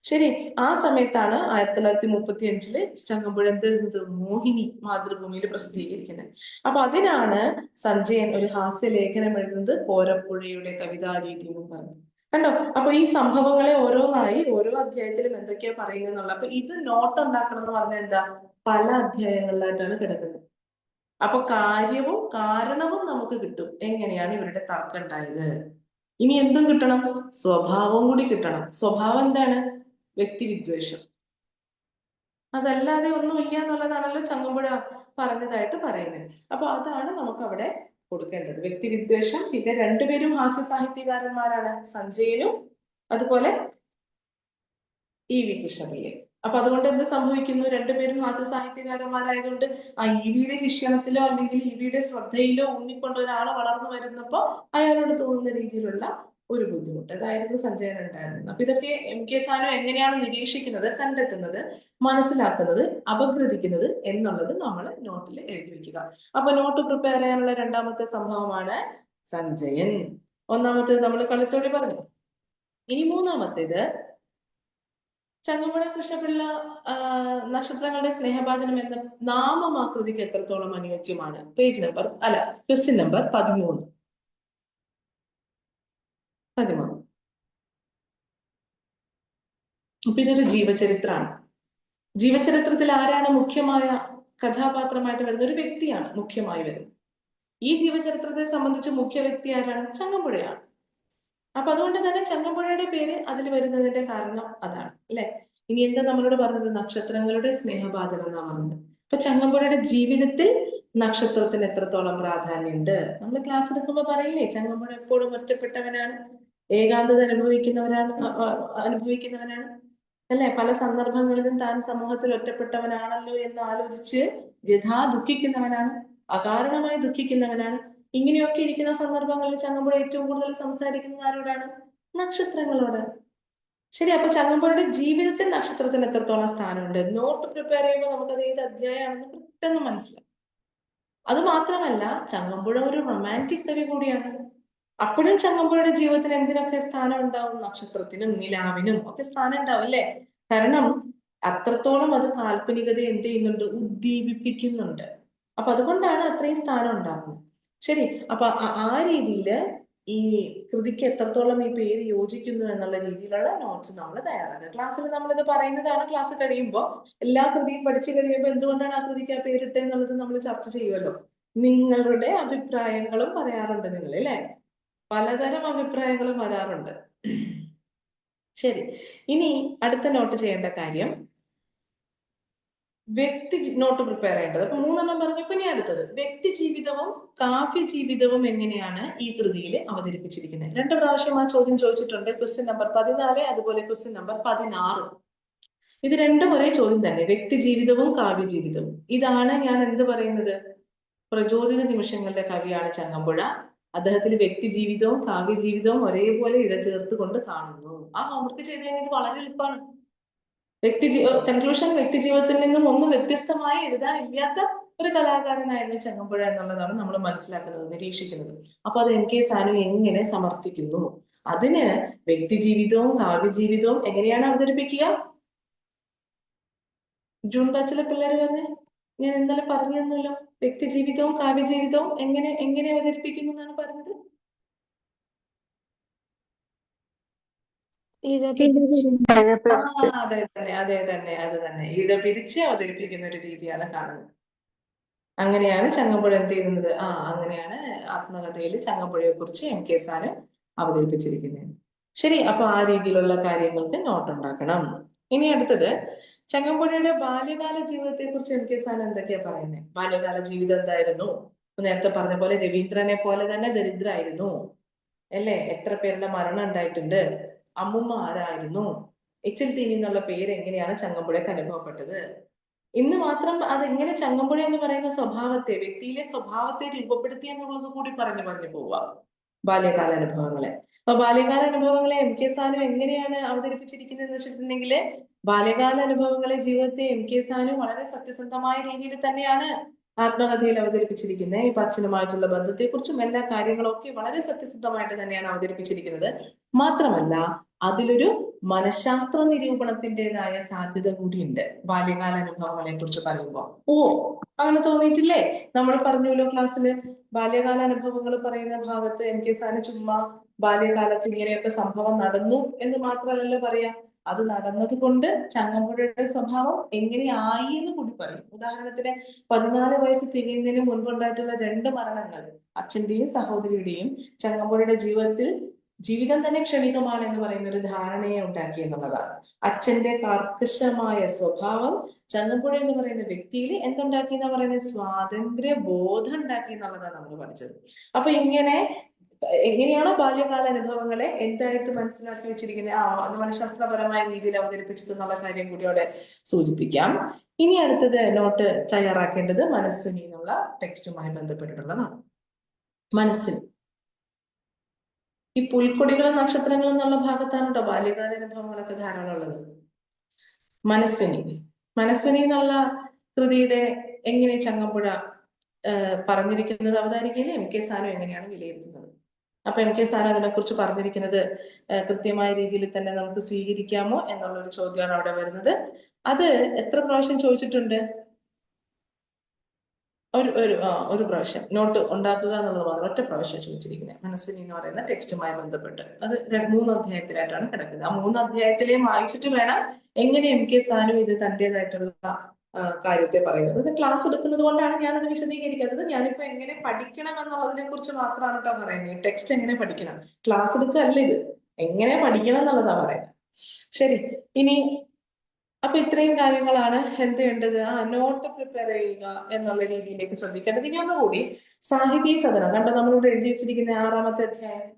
ശരി. ആ സമയത്താണ് 1935 ചങ്ങമ്പുഴ എന്തെഴുതുന്നത്? മോഹിനി മാതൃഭൂമിയിൽ പ്രസിദ്ധീകരിക്കുന്നത്. അപ്പൊ അതിനാണ് സഞ്ജയൻ ഒരു ഹാസ്യ ലേഖനം എഴുതുന്നത്, കോരപ്പുഴയുടെ കവിതാരീതി എന്ന് പറഞ്ഞു. കണ്ടോ? അപ്പൊ ഈ സംഭവങ്ങളെ ഓരോന്നായി ഓരോ അധ്യായത്തിലും എന്തൊക്കെയാ പറയുന്നത് എന്നുള്ള. അപ്പൊ ഇത് നോട്ട് ഉണ്ടാക്കണം എന്ന് പറഞ്ഞാൽ എന്താ? പല അധ്യായങ്ങളിലായിട്ടാണ് കിടക്കുന്നത്. അപ്പൊ കാര്യവും കാരണവും നമുക്ക് കിട്ടും. എങ്ങനെയാണ് ഇവരുടെ തർക്കം ഉണ്ടായത്? ഇനി എന്തും കിട്ടണം? സ്വഭാവം കൂടി കിട്ടണം. സ്വഭാവം എന്താണ്? വ്യക്തിവിദ്വേഷം. അതല്ലാതെ ഒന്നുമില്ല എന്നുള്ളതാണല്ലോ ചങ്ങമ്പുഴ പറഞ്ഞതായിട്ട് പറയുന്നത്. അപ്പൊ അതാണ് നമുക്ക് അവിടെ കൊടുക്കേണ്ടത്. വ്യക്തിവിദ്വേഷം. പിന്നെ രണ്ടുപേരും ഹാസ്യ സാഹിത്യകാരന്മാരാണ്, സഞ്ജയനും അതുപോലെ ഇ.വി. കൃഷ്ണപിള്ളയും. അപ്പൊ അതുകൊണ്ട് എന്ത് സംഭവിക്കുന്നു? രണ്ടുപേരും ഹാസ്യ സാഹിത്യകാരന്മാരായതുകൊണ്ട് ആ ഇ.വിയുടെ ശിക്ഷണത്തിലോ അല്ലെങ്കിൽ ഇ.വിയുടെ ശ്രദ്ധയിലോ ഊന്നിക്കൊണ്ട് ഒരാൾ വളർന്നു വരുന്നപ്പോ അയാളോട് തോന്നുന്ന രീതിയിലുള്ള ഒരു ബുദ്ധിമുട്ട്, അതായിരുന്നു സഞ്ജയൻ ഉണ്ടായിരുന്നത്. അപ്പൊ ഇതൊക്കെ എം.കെ. സാനു എങ്ങനെയാണ് നിരീക്ഷിക്കുന്നത്, കണ്ടെത്തുന്നത്, മനസ്സിലാക്കുന്നത്, അപഗ്രഥിക്കുന്നത് എന്നുള്ളത് നമ്മൾ നോട്ടിൽ എഴുതി വെക്കുക. അപ്പൊ നോട്ട് പ്രിപ്പയർ ചെയ്യാനുള്ള 2ാമത്തെ സംഭവമാണ് സഞ്ജയൻ. 1ാമത്തേത് നമ്മൾ കളിത്തോടി പറഞ്ഞു. ഇനി 3ാമത്തേത് ചങ്ങമ്പുഴ കൃഷ്ണപിള്ള നക്ഷത്രങ്ങളുടെ സ്നേഹഭാചനം എന്ന നാമമാകൃതിക്ക് എത്രത്തോളം അനുയോജ്യമാണ്? Page number question number 13. അപ്പൊ ഇതൊരു ജീവചരിത്രമാണ്. ജീവചരിത്രത്തിൽ ആരാണ് മുഖ്യമായ കഥാപാത്രമായിട്ട് വരുന്നത്? ഒരു വ്യക്തിയാണ് മുഖ്യമായി വരുന്നത്. ഈ ജീവചരിത്രത്തെ സംബന്ധിച്ച് മുഖ്യ വ്യക്തി ആരാണ്? ചങ്ങമ്പുഴയാണ്. അപ്പൊ അതുകൊണ്ട് തന്നെ ചങ്ങമ്പുഴയുടെ പേര് അതിൽ വരുന്നതിന്റെ കാരണം അതാണ്, അല്ലെ? ഇനി എന്താ നമ്മളോട് പറഞ്ഞത്? നക്ഷത്രങ്ങളുടെ സ്നേഹഭാചനം എന്നാ പറഞ്ഞത്. അപ്പൊ ചങ്ങമ്പുഴയുടെ ജീവിതത്തിൽ നക്ഷത്രത്തിന് എത്രത്തോളം പ്രാധാന്യമുണ്ട്? നമ്മൾ ക്ലാസ് എടുക്കുമ്പോ പറയില്ലേ, ചങ്ങമ്പുഴ എപ്പോഴും ഒറ്റപ്പെട്ടവനാണ്, ഏകാന്തത അനുഭവിക്കുന്നവനാണ് അല്ലെ? പല സന്ദർഭങ്ങളിലും താൻ സമൂഹത്തിൽ ഒറ്റപ്പെട്ടവനാണല്ലോ എന്ന് ആലോചിച്ച് വ്യഥാ ദുഃഖിക്കുന്നവനാണ്, അകാരണമായി ദുഃഖിക്കുന്നവനാണ്. ഇങ്ങനെയൊക്കെ ഇരിക്കുന്ന സന്ദർഭങ്ങളിൽ ചങ്ങമ്പുഴ ഏറ്റവും കൂടുതൽ സംസാരിക്കുന്നത് ആരോടാണ്? നക്ഷത്രങ്ങളോട്. ശരി, അപ്പൊ ചങ്ങമ്പുഴയുടെ ജീവിതത്തിൽ നക്ഷത്രത്തിന് എത്രത്തോളം സ്ഥാനമുണ്ട്? നോട്ട് പ്രിപ്പയർ ചെയ്യുമ്പോൾ നമുക്കത് ഏത് അധ്യായമാണെന്ന് പെട്ടെന്ന് മനസ്സിലാവും. അത് മാത്രമല്ല, ചങ്ങമ്പുഴ ഒരു റൊമാൻറ്റിക് കവി കൂടിയാണ്. അപ്പോഴും ചങ്ങമ്പുഴയുടെ ജീവിതത്തിന് എന്തിനൊക്കെ സ്ഥാനം ഉണ്ടാവും? നക്ഷത്രത്തിനും നിലാവിനും ഒക്കെ സ്ഥാനം ഉണ്ടാവും അല്ലേ? കാരണം അത്രത്തോളം അത് കാൽപ്പനികത എന്ത് ചെയ്യുന്നുണ്ട്? ഉദ്ദീപിപ്പിക്കുന്നുണ്ട്. അപ്പൊ അതുകൊണ്ടാണ് അത്രയും സ്ഥാനം ഉണ്ടാകുന്നത്. ശരി, അപ്പൊ ആ രീതിയിൽ ഈ കൃതിക്ക് എത്രത്തോളം ഈ പേര് യോജിക്കുന്നു എന്നുള്ള രീതിയിലുള്ള നോട്ട്സ് നമ്മൾ തയ്യാറാക്കുക. ക്ലാസ്സിൽ നമ്മളിത് പറയുന്നതാണ്. ക്ലാസ് കഴിയുമ്പോൾ എല്ലാ കൃതിയും പഠിച്ചു കഴിയുമ്പോൾ എന്തുകൊണ്ടാണ് ആ കൃതിക്ക് ആ പേരിട്ടത് എന്നുള്ളത് നമ്മൾ ചർച്ച ചെയ്യുമല്ലോ. നിങ്ങളുടെ അഭിപ്രായങ്ങളും പറയാറുണ്ട് നിങ്ങൾ അല്ലേ? പലതരം അഭിപ്രായങ്ങളും വരാറുണ്ട്. ശരി, ഇനി അടുത്ത നോട്ട് ചെയ്യേണ്ട കാര്യം നോട്ട് പ്രിപ്പയർ ചെയ്യേണ്ടത്. അപ്പൊ 3 പറഞ്ഞപ്പോ ഇനി അടുത്തത് വ്യക്തി ജീവിതവും കാവ്യ ജീവിതവും എങ്ങനെയാണ് ഈ കൃതിയിൽ അവതരിപ്പിച്ചിരിക്കുന്നത്. 2 പ്രാവശ്യം ആ ചോദ്യം ചോദിച്ചിട്ടുണ്ട്. ക്വസ്റ്റ്യൻ നമ്പർ 14, അതുപോലെ ക്വസ്റ്റ്യൻ നമ്പർ 16. ഇത് രണ്ടും ഒരേ ചോദ്യം തന്നെ. വ്യക്തി ജീവിതവും കാവ്യ ജീവിതവും. ഇതാണ് ഞാൻ എന്ത് പറയുന്നത്? പ്രചോദിത നിമിഷങ്ങളുടെ കവിയാണ് ചങ്ങമ്പുഴ. അദ്ദേഹത്തിന് വ്യക്തി ജീവിതവും കാവ്യ ജീവിതവും ഒരേപോലെ ഇഴചേർത്ത് കൊണ്ട് കാണുന്നു. ആ ഹോംവർക്ക് ചെയ്ത് കഴിഞ്ഞാൽ ഇത് വളരെ എളുപ്പമാണ്. കൺക്ലൂഷൻ, വ്യക്തി ജീവിതത്തിൽ നിന്നും ഒന്നും വ്യത്യസ്തമായി എഴുതാൻ ഇല്ലാത്ത ഒരു കലാകാരനായിരുന്നു ചങ്ങമ്പുഴ എന്നുള്ളതാണ് നമ്മൾ മനസ്സിലാക്കുന്നത്, നിരീക്ഷിക്കുന്നത്. അപ്പൊ അത് എം കെ സാനു എങ്ങനെ സമർത്ഥിക്കുന്നു? അതിന് വ്യക്തി ജീവിതവും കാവ്യ ജീവിതവും എങ്ങനെയാണ് അവതരിപ്പിക്കുക? ജൂൺ ബാച്ചിലെ പിള്ളേർ പറഞ്ഞ്, ഞാൻ ഇന്നലെ പറഞ്ഞു തന്നല്ലോ. വ്യക്തി ജീവിതവും കാവ്യ ജീവിതവും എങ്ങനെ അവതരിപ്പിക്കുന്നു എന്നാണ് പറഞ്ഞത്? അത് തന്നെ ഇടപിരിച്ച് അവതരിപ്പിക്കുന്ന ഒരു രീതിയാണ് കാണുന്നത്. അങ്ങനെയാണ് ചങ്ങമ്പുഴ എന്ത് ചെയ്യുന്നത്? അങ്ങനെയാണ് ആത്മകഥയിൽ ചങ്ങമ്പുഴയെ കുറിച്ച് എം കെ സാന് അവതരിപ്പിച്ചിരിക്കുന്നത്. ശരി, അപ്പൊ ആ രീതിയിലുള്ള കാര്യങ്ങൾക്ക് നോട്ട് ഉണ്ടാക്കണം. ഇനി അടുത്തത് ചങ്ങമ്പുഴയുടെ ബാല്യകാല ജീവിതത്തെ കുറിച്ച് എം കെ സാൻ എന്തൊക്കെയാ പറയുന്നത്? ബാല്യകാല ജീവിതം എന്തായിരുന്നു? നേരത്തെ പറഞ്ഞ പോലെ രവീന്ദ്രനെ പോലെ തന്നെ ദരിദ്രായിരുന്നു അല്ലേ? എത്ര പേരുടെ മരണം ഉണ്ടായിട്ടുണ്ട്? അമ്മുമ്മ ആരായിരുന്നു? എച്ചിൽ തീനി എന്നുള്ള പേര് എങ്ങനെയാണ് ചങ്ങമ്പുഴക്ക് അനുഭവപ്പെട്ടത്? ഇന്ന് മാത്രം അതെങ്ങനെ ചങ്ങമ്പുഴ എന്ന് പറയുന്ന സ്വഭാവത്തെ, വ്യക്തിയിലെ സ്വഭാവത്തെ രൂപപ്പെടുത്തി എന്നുള്ളത് കൂടി പറഞ്ഞു പോവുക ബാല്യകാല അനുഭവങ്ങളെ. അപ്പൊ ബാല്യകാല അനുഭവങ്ങളെ എം കെ സാനു എങ്ങനെയാണ് അവതരിപ്പിച്ചിരിക്കുന്നത് എന്ന് വെച്ചിട്ടുണ്ടെങ്കിൽ, ബാല്യകാല അനുഭവങ്ങളെ, ജീവിതത്തെ എം കെ സാനു വളരെ സത്യസന്ധമായ രീതിയിൽ തന്നെയാണ് ആത്മകഥയിൽ അവതരിപ്പിച്ചിരിക്കുന്നത്. ഇപ്പൊ അച്ഛനുമായിട്ടുള്ള ബന്ധത്തെക്കുറിച്ചും എല്ലാ കാര്യങ്ങളും ഒക്കെ വളരെ സത്യസന്ധമായിട്ട് തന്നെയാണ് അവതരിപ്പിച്ചിരിക്കുന്നത്. മാത്രമല്ല അതിലൊരു മനഃശാസ്ത്ര നിരൂപണത്തിൻ്റെതായ സാധ്യത കൂടിയുണ്ട് ബാല്യകാല അനുഭവങ്ങളെ കുറിച്ച് പറയുമ്പോൾ. അങ്ങനെ തോന്നിയിട്ടില്ലേ? നമ്മൾ പറഞ്ഞല്ലോ ക്ലാസ്സില്, ബാല്യകാല അനുഭവങ്ങൾ പറയുന്ന ഭാഗത്ത് എം കെ സാന് ചുമ്മാ ബാല്യകാലത്ത് ഇങ്ങനെയൊക്കെ സംഭവം നടന്നു എന്ന് മാത്രമല്ലല്ലോ പറയാ, അത് നടന്നത് കൊണ്ട് ചങ്ങമ്പുഴയുടെ സ്വഭാവം എങ്ങനെയായി എന്ന് കൂടി പറയും. ഉദാഹരണത്തിന് 14 വയസ്സ് തികയുന്നതിന് മുൻപുണ്ടായിട്ടുള്ള 2 മരണങ്ങൾ, അച്ഛന്റെയും സഹോദരിയുടെയും, ചങ്ങമ്പുഴയുടെ ജീവിതം തന്നെ ക്ഷണികമാണ് എന്ന് പറയുന്ന ഒരു ധാരണയെ ഉണ്ടാക്കി എന്നുള്ളതാണ്. അച്ഛന്റെ കർക്കശമായ സ്വഭാവം ചങ്ങമ്പുഴ എന്ന് പറയുന്ന വ്യക്തിയിൽ എന്തുണ്ടാക്കി എന്നാ പറയുന്നത്? സ്വാതന്ത്ര്യ ബോധം ഉണ്ടാക്കി എന്നുള്ളതാണ് നമ്മൾ പഠിച്ചത്. അപ്പൊ എങ്ങനെയാണോ ബാല്യകാല അനുഭവങ്ങളെ എന്തായിട്ട് മനസ്സിലാക്കി വെച്ചിരിക്കുന്നത്, അത് മനഃശാസ്ത്രപരമായ രീതിയിൽ അവതരിപ്പിച്ചത് എന്നുള്ള കാര്യം കൂടി അവിടെ സൂചിപ്പിക്കാം. ഇനി അടുത്തത് നോട്ട് തയ്യാറാക്കേണ്ടത് മനസ്വിനി എന്നുള്ള ടെക്സ്റ്റുമായി ബന്ധപ്പെട്ടിട്ടുള്ളതാണ്. മനസ്വിനി ഈ പുൽക്കൊടികളും നക്ഷത്രങ്ങളും എന്നുള്ള ഭാഗത്താണ് കേട്ടോ ബാല്യകാല അനുഭവങ്ങളൊക്കെ ധാരാളം ഉള്ളത്. മനസ്വിനി എന്നുള്ള കൃതിയുടെ എങ്ങനെ ചങ്ങമ്പുഴ പറഞ്ഞിരിക്കുന്നത് അവതാരികയിൽ എം കെ സാനു എങ്ങനെയാണ് വിലയിരുത്തുന്നത്? അപ്പൊ എം കെ സാനു അതിനെക്കുറിച്ച് പറഞ്ഞിരിക്കുന്നത് കൃത്യമായ രീതിയിൽ തന്നെ നമുക്ക് സ്വീകരിക്കാമോ എന്നുള്ളൊരു ചോദ്യമാണ് അവിടെ വരുന്നത്. അത് എത്ര പ്രാവശ്യം ചോദിച്ചിട്ടുണ്ട്? ഒരു പ്രാവശ്യം നോട്ട് ഉണ്ടാക്കുക എന്നുള്ളത് മാത്രം ഒറ്റ പ്രാവശ്യം ചോദിച്ചിരിക്കുന്നത് മനസ്വിനി എന്ന് പറയുന്ന ടെക്സ്റ്റുമായി ബന്ധപ്പെട്ട്. അത് 3 അധ്യായത്തിലായിട്ടാണ് കിടക്കുന്നത്. ആ 3 അധ്യായത്തിലെയും വായിച്ചിട്ട് വേണം എങ്ങനെ എം കെ സാനു ഇത് തന്റേതായിട്ടുള്ള കാര്യത്തെ പറയുന്നത്. ഇത് ക്ലാസ് എടുക്കുന്നത് കൊണ്ടാണ് ഞാനത് വിശദീകരിക്കാത്തത്. ഞാനിപ്പോ എങ്ങനെ പഠിക്കണം എന്നുള്ളതിനെ കുറിച്ച് മാത്രമാണ് കേട്ടോ പറയുന്നത്. ടെക്സ്റ്റ് എങ്ങനെ പഠിക്കണം, ക്ലാസ് എടുക്കല്ല ഇത്, എങ്ങനെ പഠിക്കണം എന്നുള്ളതാ പറയുന്നത്. ശരി, ഇനി അപ്പൊ ഇത്രയും കാര്യങ്ങളാണ് എന്ത് വേണ്ടത്? നോട്ട് പ്രിപ്പയർ ചെയ്യുക എന്നുള്ള രീതിയിലേക്ക് ശ്രദ്ധിക്കേണ്ടത്. ഇനി ഒന്നുകൂടി സാഹിതീ സദനം കണ്ടോ, നമ്മളിവിടെ എഴുതി വെച്ചിരിക്കുന്ന 6-ാമത്തെ അധ്യായം.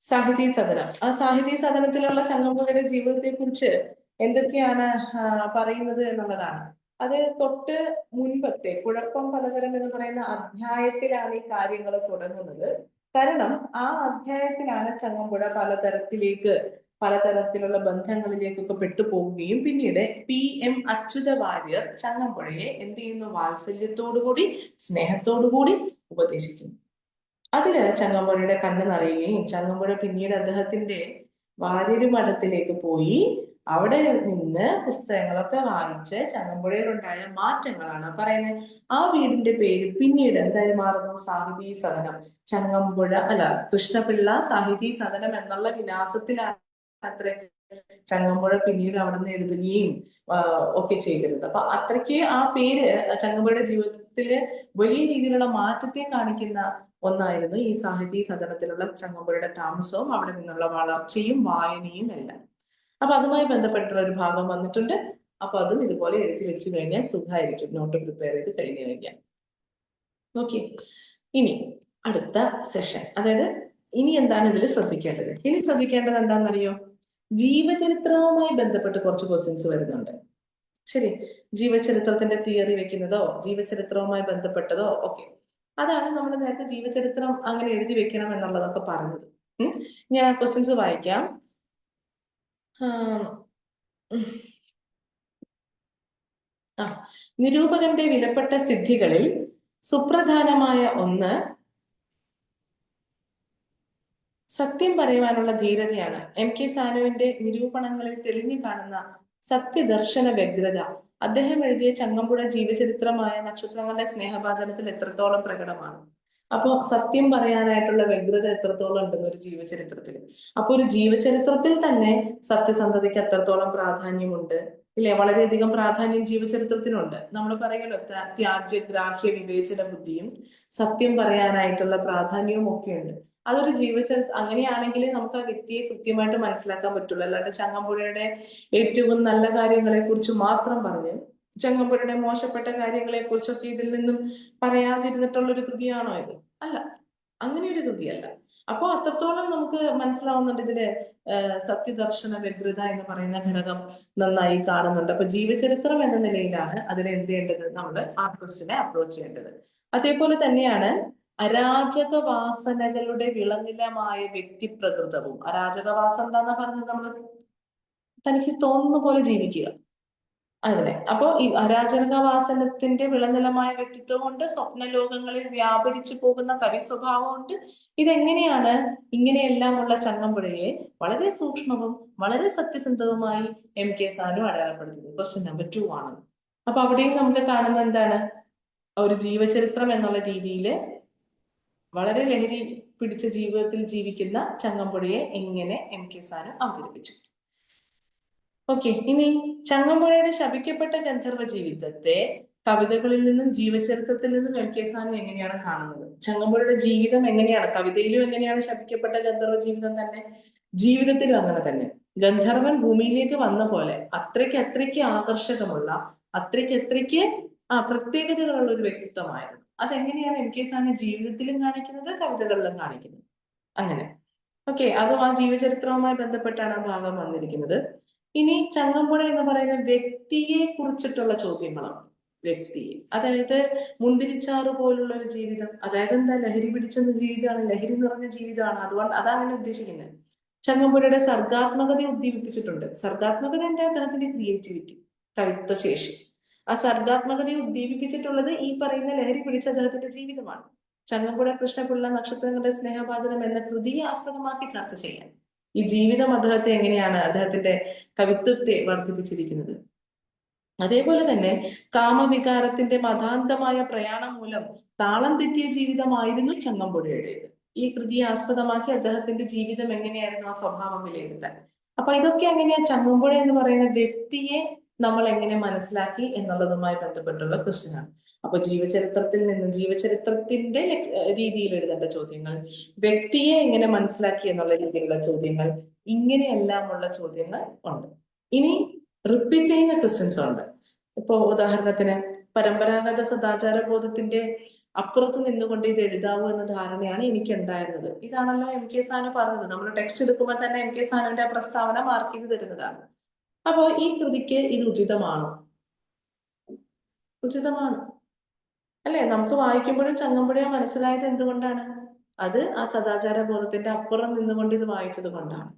സാഹിതീ സദനം. ആ സാഹിതീ സദനത്തിലുള്ള ചങ്ങമ്പുഴയുടെ ജീവിതത്തെ കുറിച്ച് എന്തൊക്കെയാണ് പറയുന്നത് എന്നുള്ളതാണ്. അത് തൊട്ട് മുൻപത്തെ കുഴപ്പം പലതരം എന്ന് പറയുന്ന അധ്യായത്തിലാണ് ഈ കാര്യങ്ങൾ തുടങ്ങുന്നത്. കാരണം ആ അധ്യായത്തിലാണ് ചങ്ങമ്പുഴ പലതരത്തിലുള്ള ബന്ധങ്ങളിലേക്കൊക്കെ പെട്ടുപോവുകയും പിന്നീട് PM അച്യുത വാര്യർ ചങ്ങമ്പുഴയെ എന്ത് ചെയ്യുന്നു? വാത്സല്യത്തോടുകൂടി സ്നേഹത്തോടുകൂടി ഉപദേശിക്കുന്നു. അതില് ചങ്ങമ്പുഴയുടെ കണ്ണ് നിറയുകയും ചങ്ങമ്പുഴ പിന്നീട് അദ്ദേഹത്തിന്റെ വാര്യര് മഠത്തിലേക്ക് പോയി അവിടെ നിന്ന് പുസ്തകങ്ങളൊക്കെ വായിച്ച് ചങ്ങമ്പുഴയിലുണ്ടായ മാറ്റങ്ങളാണ് പറയുന്നത്. ആ വീടിന്റെ പേര് പിന്നീട് എന്തായി മാറുന്നു? സാഹിതീ സദനം. കൃഷ്ണപിള്ള സാഹിതീ സദനം എന്നുള്ള വിലാസത്തിലാണ് അത്ര ചങ്ങമ്പുഴ പിന്നീട് അവിടെ നിന്ന് എഴുതുകയും ഒക്കെ ചെയ്തിരുന്നത്. അപ്പൊ അത്രയ്ക്ക് ആ പേര് ചങ്ങമ്പുഴയുടെ ജീവിതത്തില് വലിയ രീതിയിലുള്ള മാറ്റത്തെ കാണിക്കുന്ന ഒന്നായിരുന്നു ഈ സാഹിതീ സദനത്തിലുള്ള ചങ്ങമ്പുഴയുടെ താമസവും അവിടെ നിന്നുള്ള വളർച്ചയും വായനയും എല്ലാം. അപ്പൊ അതുമായി ബന്ധപ്പെട്ടുള്ള ഒരു ഭാഗം വന്നിട്ടുണ്ട്. അപ്പൊ അതും ഇതുപോലെ എഴുതി വെച്ച് കഴിഞ്ഞാൽ സുഖമായിരിക്കും, നോട്ട് പ്രിപ്പയർ ചെയ്ത് കഴിഞ്ഞു കഴിഞ്ഞാൽ. ഓക്കെ, ഇനി അടുത്ത സെഷൻ, അതായത് ഇനി എന്താണ് ഇതിൽ ശ്രദ്ധിക്കേണ്ടത്? ഇനി ശ്രദ്ധിക്കേണ്ടത് എന്താണെന്നറിയോ? ജീവചരിത്രവുമായി ബന്ധപ്പെട്ട് കുറച്ച് ക്വസ്റ്റ്യൻസ് വരുന്നുണ്ട്. ശരി, ജീവചരിത്രത്തിന്റെ തിയറി വെക്കുന്നതോ ജീവചരിത്രവുമായി ബന്ധപ്പെട്ടതോ ഒക്കെ, അതാണ് നമ്മൾ നേരത്തെ ജീവചരിത്രം അങ്ങനെ എഴുതി വെക്കണം എന്നുള്ളതൊക്കെ പറഞ്ഞത്. ഞാൻ ക്വസ്റ്റ്യൻസ് വായിക്കാം. നിരൂപകന്റെ വിലപ്പെട്ട സിദ്ധികളിൽ സുപ്രധാനമായ ഒന്ന് സത്യം പറയുവാനുള്ള ധീരതയാണ്. MK സാനുവിന്റെ നിരൂപണങ്ങളിൽ തെളിഞ്ഞു കാണുന്ന സത്യദർശന വ്യഗ്രത അദ്ദേഹം എഴുതിയ ചങ്ങമ്പുഴ ജീവചരിത്രമായ നക്ഷത്രങ്ങളുടെ സ്നേഹഭാജനത്തിൽ എത്രത്തോളം പ്രകടമാണ്. അപ്പോ സത്യം പറയാനായിട്ടുള്ള വ്യഗ്രത എത്രത്തോളം ഉണ്ടെന്ന് ഒരു ജീവചരിത്രത്തിൽ. അപ്പൊ ഒരു ജീവചരിത്രത്തിൽ തന്നെ സത്യസന്ധതയ്ക്ക് എത്രത്തോളം പ്രാധാന്യമുണ്ട്, ഇല്ലേ? വളരെയധികം പ്രാധാന്യം ജീവചരിത്രത്തിനുണ്ട്. നമ്മൾ പറയുമല്ലോ, ത്യാജ്യ ഗ്രാഹ്യ വിവേചന ബുദ്ധിയും സത്യം പറയാനായിട്ടുള്ള പ്രാധാന്യവും ഒക്കെയുണ്ട്. അതൊരു ജീവചരിത്രം അങ്ങനെയാണെങ്കിൽ നമുക്ക് ആ വ്യക്തിയെ കൃത്യമായിട്ട് മനസ്സിലാക്കാൻ പറ്റുള്ളൂ. അല്ലാണ്ട് ചങ്ങമ്പുഴയുടെ ഏറ്റവും നല്ല കാര്യങ്ങളെ കുറിച്ച് മാത്രം പറഞ്ഞ് ചങ്ങമ്പുഴയുടെ മോശപ്പെട്ട കാര്യങ്ങളെ കുറിച്ചൊക്കെ ഇതിൽ നിന്നും പറയാതിരുന്നിട്ടുള്ള ഒരു കൃതിയാണോ ഇത്? അല്ല, അങ്ങനെ ഒരു കൃതിയല്ല. അപ്പൊ അത്രത്തോളം നമുക്ക് മനസ്സിലാവുന്നുണ്ട് ഇതില് സത്യദർശന വ്യഗ്രത എന്ന് പറയുന്ന ഘടകം നന്നായി കാണുന്നുണ്ട്. അപ്പൊ ജീവചരിത്രം എന്ന നിലയിലാണ് അതിനെ എന്ത് ചെയ്യേണ്ടത്? നമ്മൾ ആ ക്വസ്റ്റിനെ അപ്രോച്ച് ചെയ്യേണ്ടത്. അതേപോലെ തന്നെയാണ് അരാജക വാസനകളുടെ വിളനിലമായ വ്യക്തിപ്രകൃതവും. അരാജകവാസം എന്താന്നാ പറഞ്ഞത്? നമ്മൾ തനിക്ക് തോന്നുന്ന പോലെ ജീവിക്കുക, അങ്ങനെ. അപ്പൊ ഈ അരാജകവാസനത്തിന്റെ വിളനിലമായ വ്യക്തിത്വം കൊണ്ട് സ്വപ്നലോകങ്ങളിൽ വ്യാപരിച്ചു പോകുന്ന കവി സ്വഭാവമുണ്ട്. ഇതെങ്ങനെയാണ് ഇങ്ങനെയെല്ലാം ഉള്ള ചങ്ങമ്പുഴയെ വളരെ സൂക്ഷ്മവും വളരെ സത്യസന്ധവുമായി MK സാനു അടയാളപ്പെടുത്തുന്നത്? ക്വസ്റ്റ്യൻ നമ്പർ 2 ആണ്. അപ്പൊ അവിടെയും നമുക്ക് കാണുന്ന എന്താണ്? ഒരു ജീവചരിത്രം എന്നുള്ള രീതിയിൽ വളരെ ലഹരി പിടിച്ച ജീവിതത്തിൽ ജീവിക്കുന്ന ചങ്ങമ്പുഴയെ എങ്ങനെ MK സാനു അവതരിപ്പിച്ചു? ഓക്കെ, ഇനി ചങ്ങമ്പുഴയുടെ ശപിക്കപ്പെട്ട ഗന്ധർവ ജീവിതത്തെ കവിതകളിൽ നിന്നും ജീവചരിത്രത്തിൽ നിന്നും MK സാനു എങ്ങനെയാണ് കാണുന്നത്? ചങ്ങമ്പുഴയുടെ ജീവിതം എങ്ങനെയാണ്? കവിതയിലും എങ്ങനെയാണ് ശപിക്കപ്പെട്ട ഗന്ധർവ ജീവിതം തന്നെ, ജീവിതത്തിലും അങ്ങനെ തന്നെ. ഗന്ധർവൻ ഭൂമിയിലേക്ക് വന്ന പോലെ അത്രയ്ക്ക് ആകർഷകമുള്ള, അത്രയ്ക്ക് പ്രത്യേകതകളുള്ള ഒരു വ്യക്തിത്വമായിരുന്നു. അതെങ്ങനെയാണ് MK സാനു ജീവിതത്തിലും കാണിക്കുന്നത്, കവിതകളിലും കാണിക്കുന്നത്? അങ്ങനെ. ഓക്കെ, അതും ആ ജീവചരിത്രവുമായി ബന്ധപ്പെട്ടാണ് ആ ഭാഗം വന്നിരിക്കുന്നത്. ഇനി ചങ്ങമ്പുഴ എന്ന് പറയുന്ന വ്യക്തിയെ കുറിച്ചിട്ടുള്ള ചോദ്യങ്ങളാണ്. വ്യക്തിയെ, അതായത് മുന്തിരിച്ചാറ് പോലുള്ള ഒരു ജീവിതം, അതായത് എന്താ? ലഹരി പിടിച്ചെന്ന ജീവിതമാണ്, ലഹരി നിറഞ്ഞ ജീവിതമാണ്. അതുകൊണ്ട് അതാണ് ഉദ്ദേശിക്കുന്നത്. ചങ്ങമ്പുഴയുടെ സർഗാത്മകത ഉദ്ദീപിപ്പിച്ചിട്ടുണ്ട്. സർഗാത്മകത എന്താ? അദ്ദേഹത്തിന്റെ ക്രിയേറ്റിവിറ്റി, കവിത്വശേഷി. ആ സർഗാത്മകതയെ ഉദ്ദീപിപ്പിച്ചിട്ടുള്ളത് ഈ പറയുന്ന ലഹരി പിടിച്ച അദ്ദേഹത്തിന്റെ ജീവിതമാണ്. ചങ്ങമ്പുഴ കൃഷ്ണപിള്ള നക്ഷത്രങ്ങളുടെ സ്നേഹപാചനം എന്ന കൃതിയെ ആസ്പദമാക്കി ചർച്ച ചെയ്യാൻ ഈ ജീവിതം അദ്ദേഹത്തെ എങ്ങനെയാണ്, അദ്ദേഹത്തിന്റെ കവിത്വത്തെ വർദ്ധിപ്പിച്ചിരിക്കുന്നത്. അതേപോലെ തന്നെ കാമവികാരത്തിന്റെ മതാന്തമായ പ്രയാണം മൂലം താളം തെറ്റിയ ജീവിതമായിരുന്നു ചങ്ങമ്പുഴയുടേത്. ഈ കൃതിയെ ആസ്പദമാക്കി അദ്ദേഹത്തിന്റെ ജീവിതം എങ്ങനെയായിരുന്നു, ആ സ്വഭാവം വിലയിരുത്താൻ. അപ്പൊ ഇതൊക്കെ എങ്ങനെയാ ചങ്ങമ്പുഴ എന്ന് പറയുന്ന വ്യക്തിയെ നമ്മൾ എങ്ങനെ മനസ്സിലാക്കി എന്നുള്ളതുമായി ബന്ധപ്പെട്ടുള്ള ക്വസ്റ്റ്യനാണ്. അപ്പൊ ജീവചരിത്രത്തിന്റെ രീതിയിൽ എഴുതേണ്ട ചോദ്യങ്ങൾ, വ്യക്തിയെ എങ്ങനെ മനസ്സിലാക്കി എന്നുള്ള രീതിയിലുള്ള ചോദ്യങ്ങൾ, ഇങ്ങനെയെല്ലാമുള്ള ചോദ്യങ്ങൾ ഉണ്ട്. ഇനി റിപ്പീറ്റ് ചെയ്യുന്ന ക്വസ്റ്റ്യൻസ് ഉണ്ട്. ഇപ്പൊ ഉദാഹരണത്തിന് പരമ്പരാഗത സദാചാര ബോധത്തിന്റെ അപ്പുറത്ത് നിന്നുകൊണ്ട് ഇത് എഴുതാവൂ എന്ന ധാരണയാണ് എനിക്ക് ഉണ്ടായിരുന്നത്. ഇതാണല്ലോ MK സാനു പറഞ്ഞത്. നമ്മൾ ടെക്സ്റ്റ് എടുക്കുമ്പോൾ തന്നെ MK സാനുവിന്റെ ആ പ്രസ്താവന മാർക്ക് ചെയ്ത് തരുന്നതാണ്. അപ്പോ ഈ കൃതിക്ക് ഇത് ഉചിതമാണോ? ഉചിതമാണ് അല്ലെ? നമുക്ക് വായിക്കുമ്പോഴും ചങ്ങമ്പുഴയെ മനസ്സിലായത് എന്തുകൊണ്ടാണ്? അത് ആ സദാചാര ബോധത്തിന്റെ അപ്പുറം നിന്നുകൊണ്ട് ഇത് വായിച്ചത് കൊണ്ടാണ്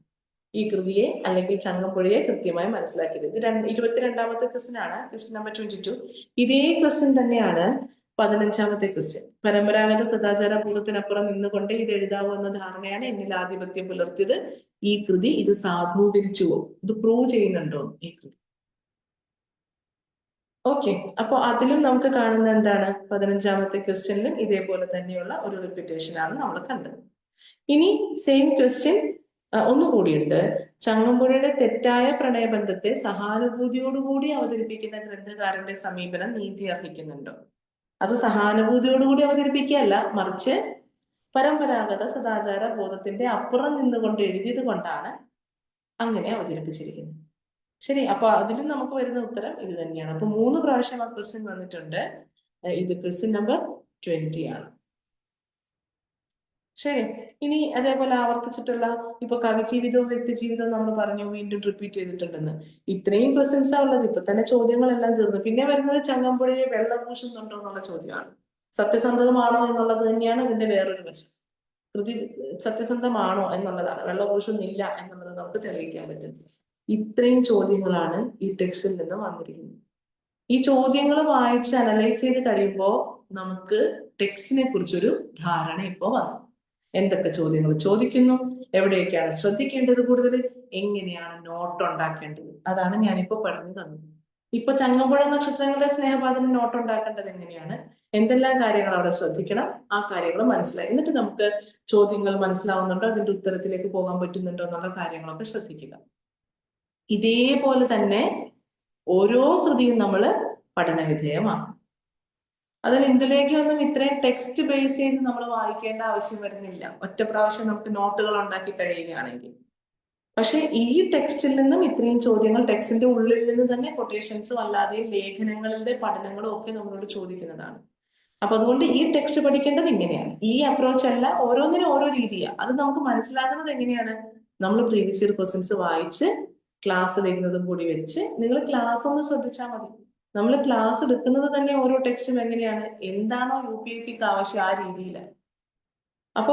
ഈ കൃതിയെ അല്ലെങ്കിൽ ചങ്ങമ്പുഴയെ കൃത്യമായി മനസ്സിലാക്കിയത്. ഇത് 22ാമത്തെ ക്വസ്റ്റ്യൻ ആണ്, ക്വസ്റ്റ്യൻ നമ്പർ 22. ഇതേ ക്വസ്റ്റ്യൻ തന്നെയാണ് 15ാമത്തെ ക്വസ്റ്റ്യൻ. പരമ്പരാഗത സദാചാര ബോധത്തിനപ്പുറം നിന്നുകൊണ്ട് ഇത് എഴുതാവൂ എന്ന ധാരണയാണ് എന്നിൽ ആധിപത്യം പുലർത്തിയത്. ഈ കൃതി ഇത് സാധൂകരിച്ചുവോ, ഇത് പ്രൂവ് ചെയ്യുന്നുണ്ടോ ഈ കൃതി? ഓക്കെ, അപ്പൊ അതിലും നമുക്ക് കാണുന്ന എന്താണ്? 15ാമത്തെ ക്വസ്റ്റ്യനിലും ഇതേപോലെ തന്നെയുള്ള ഒരു റിപ്പീറ്റേഷൻ ആണ് നമ്മൾ കണ്ടത്. ഇനി സെയിം ക്വസ്റ്റ്യൻ ഒന്നുകൂടിയുണ്ട്. ചങ്ങമ്പുഴയുടെ തെറ്റായ പ്രണയബന്ധത്തെ സഹാനുഭൂതിയോടുകൂടി അവതരിപ്പിക്കുന്ന ഗ്രന്ഥകാരന്റെ സമീപനം നീതി അർഹിക്കുന്നുണ്ടോ? അത് സഹാനുഭൂതിയോടുകൂടി അവതരിപ്പിക്കുകയല്ല, മറിച്ച് പരമ്പരാഗത സദാചാര ബോധത്തിന്റെ അപ്പുറം നിന്നുകൊണ്ട് എഴുതിയത് കൊണ്ടാണ് അങ്ങനെ അവതരിപ്പിച്ചിരിക്കുന്നത്. ശരി, അപ്പൊ അതിലും നമുക്ക് വരുന്ന ഉത്തരം ഇത് തന്നെയാണ്. അപ്പൊ 3 പ്രാവശ്യം ആ ക്വസ്റ്റ്യൻ വന്നിട്ടുണ്ട്. ഇത് ക്വസ്റ്റ്യൻ നമ്പർ 20 ആണ്. ശരി, ഇനി അതേപോലെ ആവർത്തിച്ചിട്ടുള്ള ഇപ്പൊ കവിജീവിതവും വ്യക്തിജീവിതവും നമ്മൾ പറഞ്ഞു, വീണ്ടും റിപ്പീറ്റ് ചെയ്തിട്ടുണ്ടെന്ന്. ഇത്രയും ക്വസ്റ്റ്യൻസാ ഉള്ളത്. ഇപ്പൊ തന്നെ ചോദ്യങ്ങളെല്ലാം തീർന്നു. പിന്നെ വരുന്നത് ചങ്ങമ്പുഴയെ വെള്ളം പൂശുന്നുണ്ടോ എന്നുള്ള ചോദ്യമാണ്. സത്യസന്ധമാണോ എന്നുള്ളത് തന്നെയാണ് ഇതിന്റെ വേറൊരു വശം. കൃതി സത്യസന്ധമാണോ എന്നുള്ളതാണ്. വെള്ളം പൂശുന്നില്ല എന്നുള്ളത് നമുക്ക് തെളിയിക്കാൻ പറ്റും. ഇത്രയും ചോദ്യങ്ങളാണ് ഈ ടെക്സ്റ്റിൽ നിന്ന് വന്നിരിക്കുന്നത്. ഈ ചോദ്യങ്ങൾ വായിച്ച് അനലൈസ് ചെയ്ത് കഴിയുമ്പോൾ നമുക്ക് ടെക്സ്റ്റിനെ കുറിച്ചൊരു ധാരണ ഇപ്പോൾ വന്നു. എന്തൊക്കെ ചോദ്യങ്ങൾ ചോദിക്കുന്നു, എവിടെയൊക്കെയാണ് ശ്രദ്ധിക്കേണ്ടത് കൂടുതൽ, എങ്ങനെയാണ് നോട്ട് ഉണ്ടാക്കേണ്ടത്, അതാണ് ഞാനിപ്പോ പറഞ്ഞു തന്നത്. ഇപ്പൊ ചങ്ങമ്പുഴ നക്ഷത്രങ്ങളുടെ സ്നേഹപാതന നോട്ട് ഉണ്ടാക്കേണ്ടത് എങ്ങനെയാണ്, എന്തെല്ലാം കാര്യങ്ങൾ അവിടെ ശ്രദ്ധിക്കണം, ആ കാര്യങ്ങൾ മനസ്സിലായി. എന്നിട്ട് നമുക്ക് ചോദ്യങ്ങൾ മനസ്സിലാവുന്നുണ്ടോ, അതിന്റെ ഉത്തരത്തിലേക്ക് പോകാൻ പറ്റുന്നുണ്ടോ എന്നുള്ള കാര്യങ്ങളൊക്കെ ശ്രദ്ധിക്കുക. ഇതേപോലെ തന്നെ ഓരോ കൃതിയും നമ്മൾ പഠനവിധേയമാണ്. അതിൽ ഇന്ദുലേഖയൊന്നും ഇത്രയും ടെക്സ്റ്റ് ബേസ് ചെയ്ത് നമ്മൾ വായിക്കേണ്ട ആവശ്യം വരുന്നില്ല, ഒറ്റ പ്രാവശ്യം നമുക്ക് നോട്ടുകൾ ഉണ്ടാക്കി കഴിയുകയാണെങ്കിൽ. പക്ഷെ ഈ ടെക്സ്റ്റിൽ നിന്നും ഇത്രയും ചോദ്യങ്ങൾ ടെക്സ്റ്റിന്റെ ഉള്ളിൽ നിന്ന് തന്നെ കൊട്ടേഷൻസും അല്ലാതെയും ലേഖനങ്ങളുടെ പഠനങ്ങളും ഒക്കെ നമ്മളോട് ചോദിക്കുന്നതാണ്. അപ്പൊ അതുകൊണ്ട് ഈ ടെക്സ്റ്റ് പഠിക്കേണ്ടത് ഇങ്ങനെയാണ്. ഈ അപ്രോച്ച് അല്ല, ഓരോന്നിനും ഓരോ രീതിയാണ്. അത് നമുക്ക് മനസ്സിലാക്കുന്നത് എങ്ങനെയാണ്? നമ്മൾ പ്രീവിയസ് ഇയർ ക്വസ്റ്റ്യൻസ് വായിച്ച് ക്ലാസ് വരുന്നതും കൂടി വെച്ച് നിങ്ങൾ ക്ലാസ് ഒന്ന് ശ്രദ്ധിച്ചാൽ മതി. നമ്മൾ ക്ലാസ് എടുക്കുന്നത് തന്നെ ഓരോ ടെക്സ്റ്റും എങ്ങനെയാണ്, എന്താണോ UPSCക്ക് ആവശ്യം ആ രീതിയിലാണ്. അപ്പൊ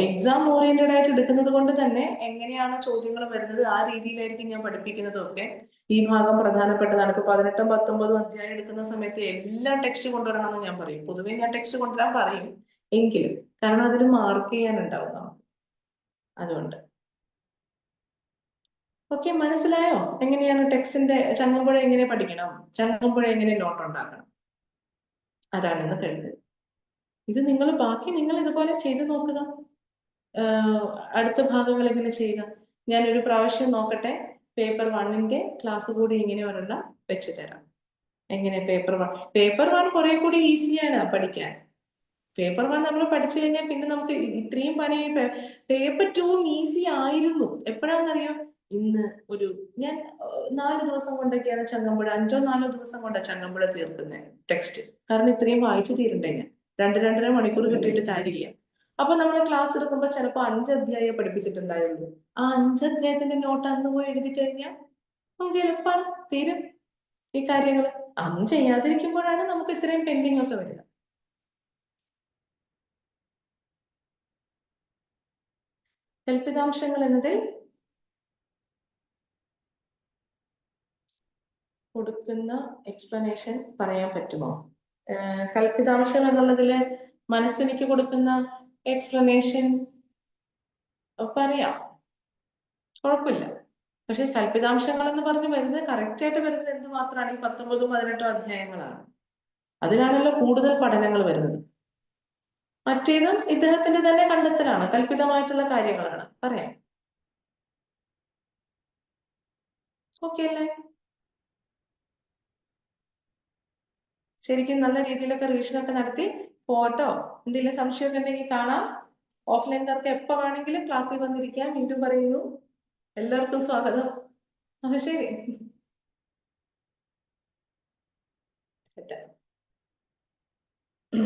എക്സാം ഓറിയന്റഡ് ആയിട്ട് എടുക്കുന്നത് കൊണ്ട് തന്നെ എങ്ങനെയാണ് ചോദ്യങ്ങൾ വരുന്നത് ആ രീതിയിലായിരിക്കും ഞാൻ പഠിപ്പിക്കുന്നതും ഒക്കെ. ഈ ഭാഗം പ്രധാനപ്പെട്ടതാണ്. ഇപ്പൊ 18ഉം 19ഉം അധ്യായം എടുക്കുന്ന സമയത്ത് എല്ലാം ടെക്സ്റ്റ് കൊണ്ടുവരണം എന്ന് ഞാൻ പറയും. പൊതുവെ ഞാൻ ടെക്സ്റ്റ് കൊണ്ടുവരാൻ പറയും എങ്കിലും, കാരണം അതിൽ മാർക്ക് ചെയ്യാനുണ്ടാവും നമുക്ക്. അതുകൊണ്ട് ഓക്കെ, മനസ്സിലായോ എങ്ങനെയാണ് ടെക്സ്റ്റിന്റെ ചങ്ങമ്പുഴ എങ്ങനെ പഠിക്കണം, ചങ്ങമ്പുഴ എങ്ങനെ നോട്ട് ഉണ്ടാക്കണം, അതാണ് ഇന്ന് കഴിഞ്ഞത്. ഇത് ബാക്കി നിങ്ങൾ ഇതുപോലെ ചെയ്തു നോക്കുക. അടുത്ത ഭാഗങ്ങൾ ഇങ്ങനെ ചെയ്യുക. ഞാൻ ഒരു പ്രാവശ്യം നോക്കട്ടെ, പേപ്പർ 1ന്റെ ക്ലാസ് കൂടി ഇങ്ങനെ ഒരെണ്ണം വെച്ച് തരാം. എങ്ങനെ പേപ്പർ 1 കുറെ കൂടി ഈസിയാണ് പഠിക്കാൻ. പേപ്പർ 1 നമ്മൾ പഠിച്ചു കഴിഞ്ഞാൽ പിന്നെ നമുക്ക് ഇത്രയും പണി. പേപ്പർ 2 ഈസി ആയിരുന്നു. എപ്പോഴാണെന്നറിയോ? ഇന്ന് ഞാൻ 4 ദിവസം കൊണ്ടൊക്കെയാണ് ചങ്ങമ്പുഴ, 5-4 ദിവസം കൊണ്ടാണ് ചങ്ങമ്പുഴ തീർക്കുന്നത് ടെക്സ്റ്റ്. കാരണം ഇത്രയും വായിച്ചു തീരണ്ടേ ഞാൻ. 2-2.5 മണിക്കൂർ കിട്ടിയിട്ട് കാര്യമില്ല. അപ്പൊ നമ്മൾ ക്ലാസ് എടുക്കുമ്പോൾ ചിലപ്പോൾ 5 അധ്യായം പഠിപ്പിച്ചിട്ടുണ്ടായുള്ളൂ. ആ 5 അധ്യായത്തിന്റെ നോട്ട് അന്ന് പോയി എഴുതി കഴിഞ്ഞാൽ നമുക്ക് എളുപ്പമാണ്, തീരും ഈ കാര്യങ്ങൾ. അന്ന് ചെയ്യാതിരിക്കുമ്പോഴാണ് നമുക്ക് ഇത്രയും പെൻഡിങ് ഒക്കെ വരിക. കൽപ്പിതാംശങ്ങൾ എന്നതിൽ കൊടുക്കുന്ന എക്സ്പ്ലനേഷൻ പറയാൻ പറ്റുമോ? കൽപ്പിതാംശം എന്നുള്ളതില് മനസ്സെനിക്ക് കൊടുക്കുന്ന എക്സ്പ്ലനേഷൻ പറയാം, കുഴപ്പമില്ല. പക്ഷെ കൽപ്പിതാംശങ്ങൾ എന്ന് പറഞ്ഞ് വരുന്നത് കറക്റ്റ് ആയിട്ട് വരുന്നത് എന്തുമാത്രമാണ്? ഈ 19ഉം 18ഉം അധ്യായങ്ങളാണ്. അതിലാണല്ലോ കൂടുതൽ പഠനങ്ങൾ വരുന്നത്. മറ്റേതും ഇദ്ദേഹത്തിന്റെ തന്നെ കണ്ടെത്തലാണ്, കൽപ്പിതമായിട്ടുള്ള കാര്യങ്ങളാണ്. പറയാം, ഓക്കെ അല്ലേ? ശരിക്കും നല്ല രീതിയിലൊക്കെ റിവിഷനൊക്കെ നടത്തി പോട്ടോ. എന്തെങ്കിലും സംശയമൊക്കെ ഉണ്ടെങ്കിൽ കാണാം. ഓഫ്ലൈൻകാർക്ക് എപ്പോ വേണമെങ്കിലും ക്ലാസ്സിൽ വന്നിരിക്കാം. വീണ്ടും പറയുന്നു, എല്ലാവർക്കും സ്വാഗതം. അപ്പൊ ശരി.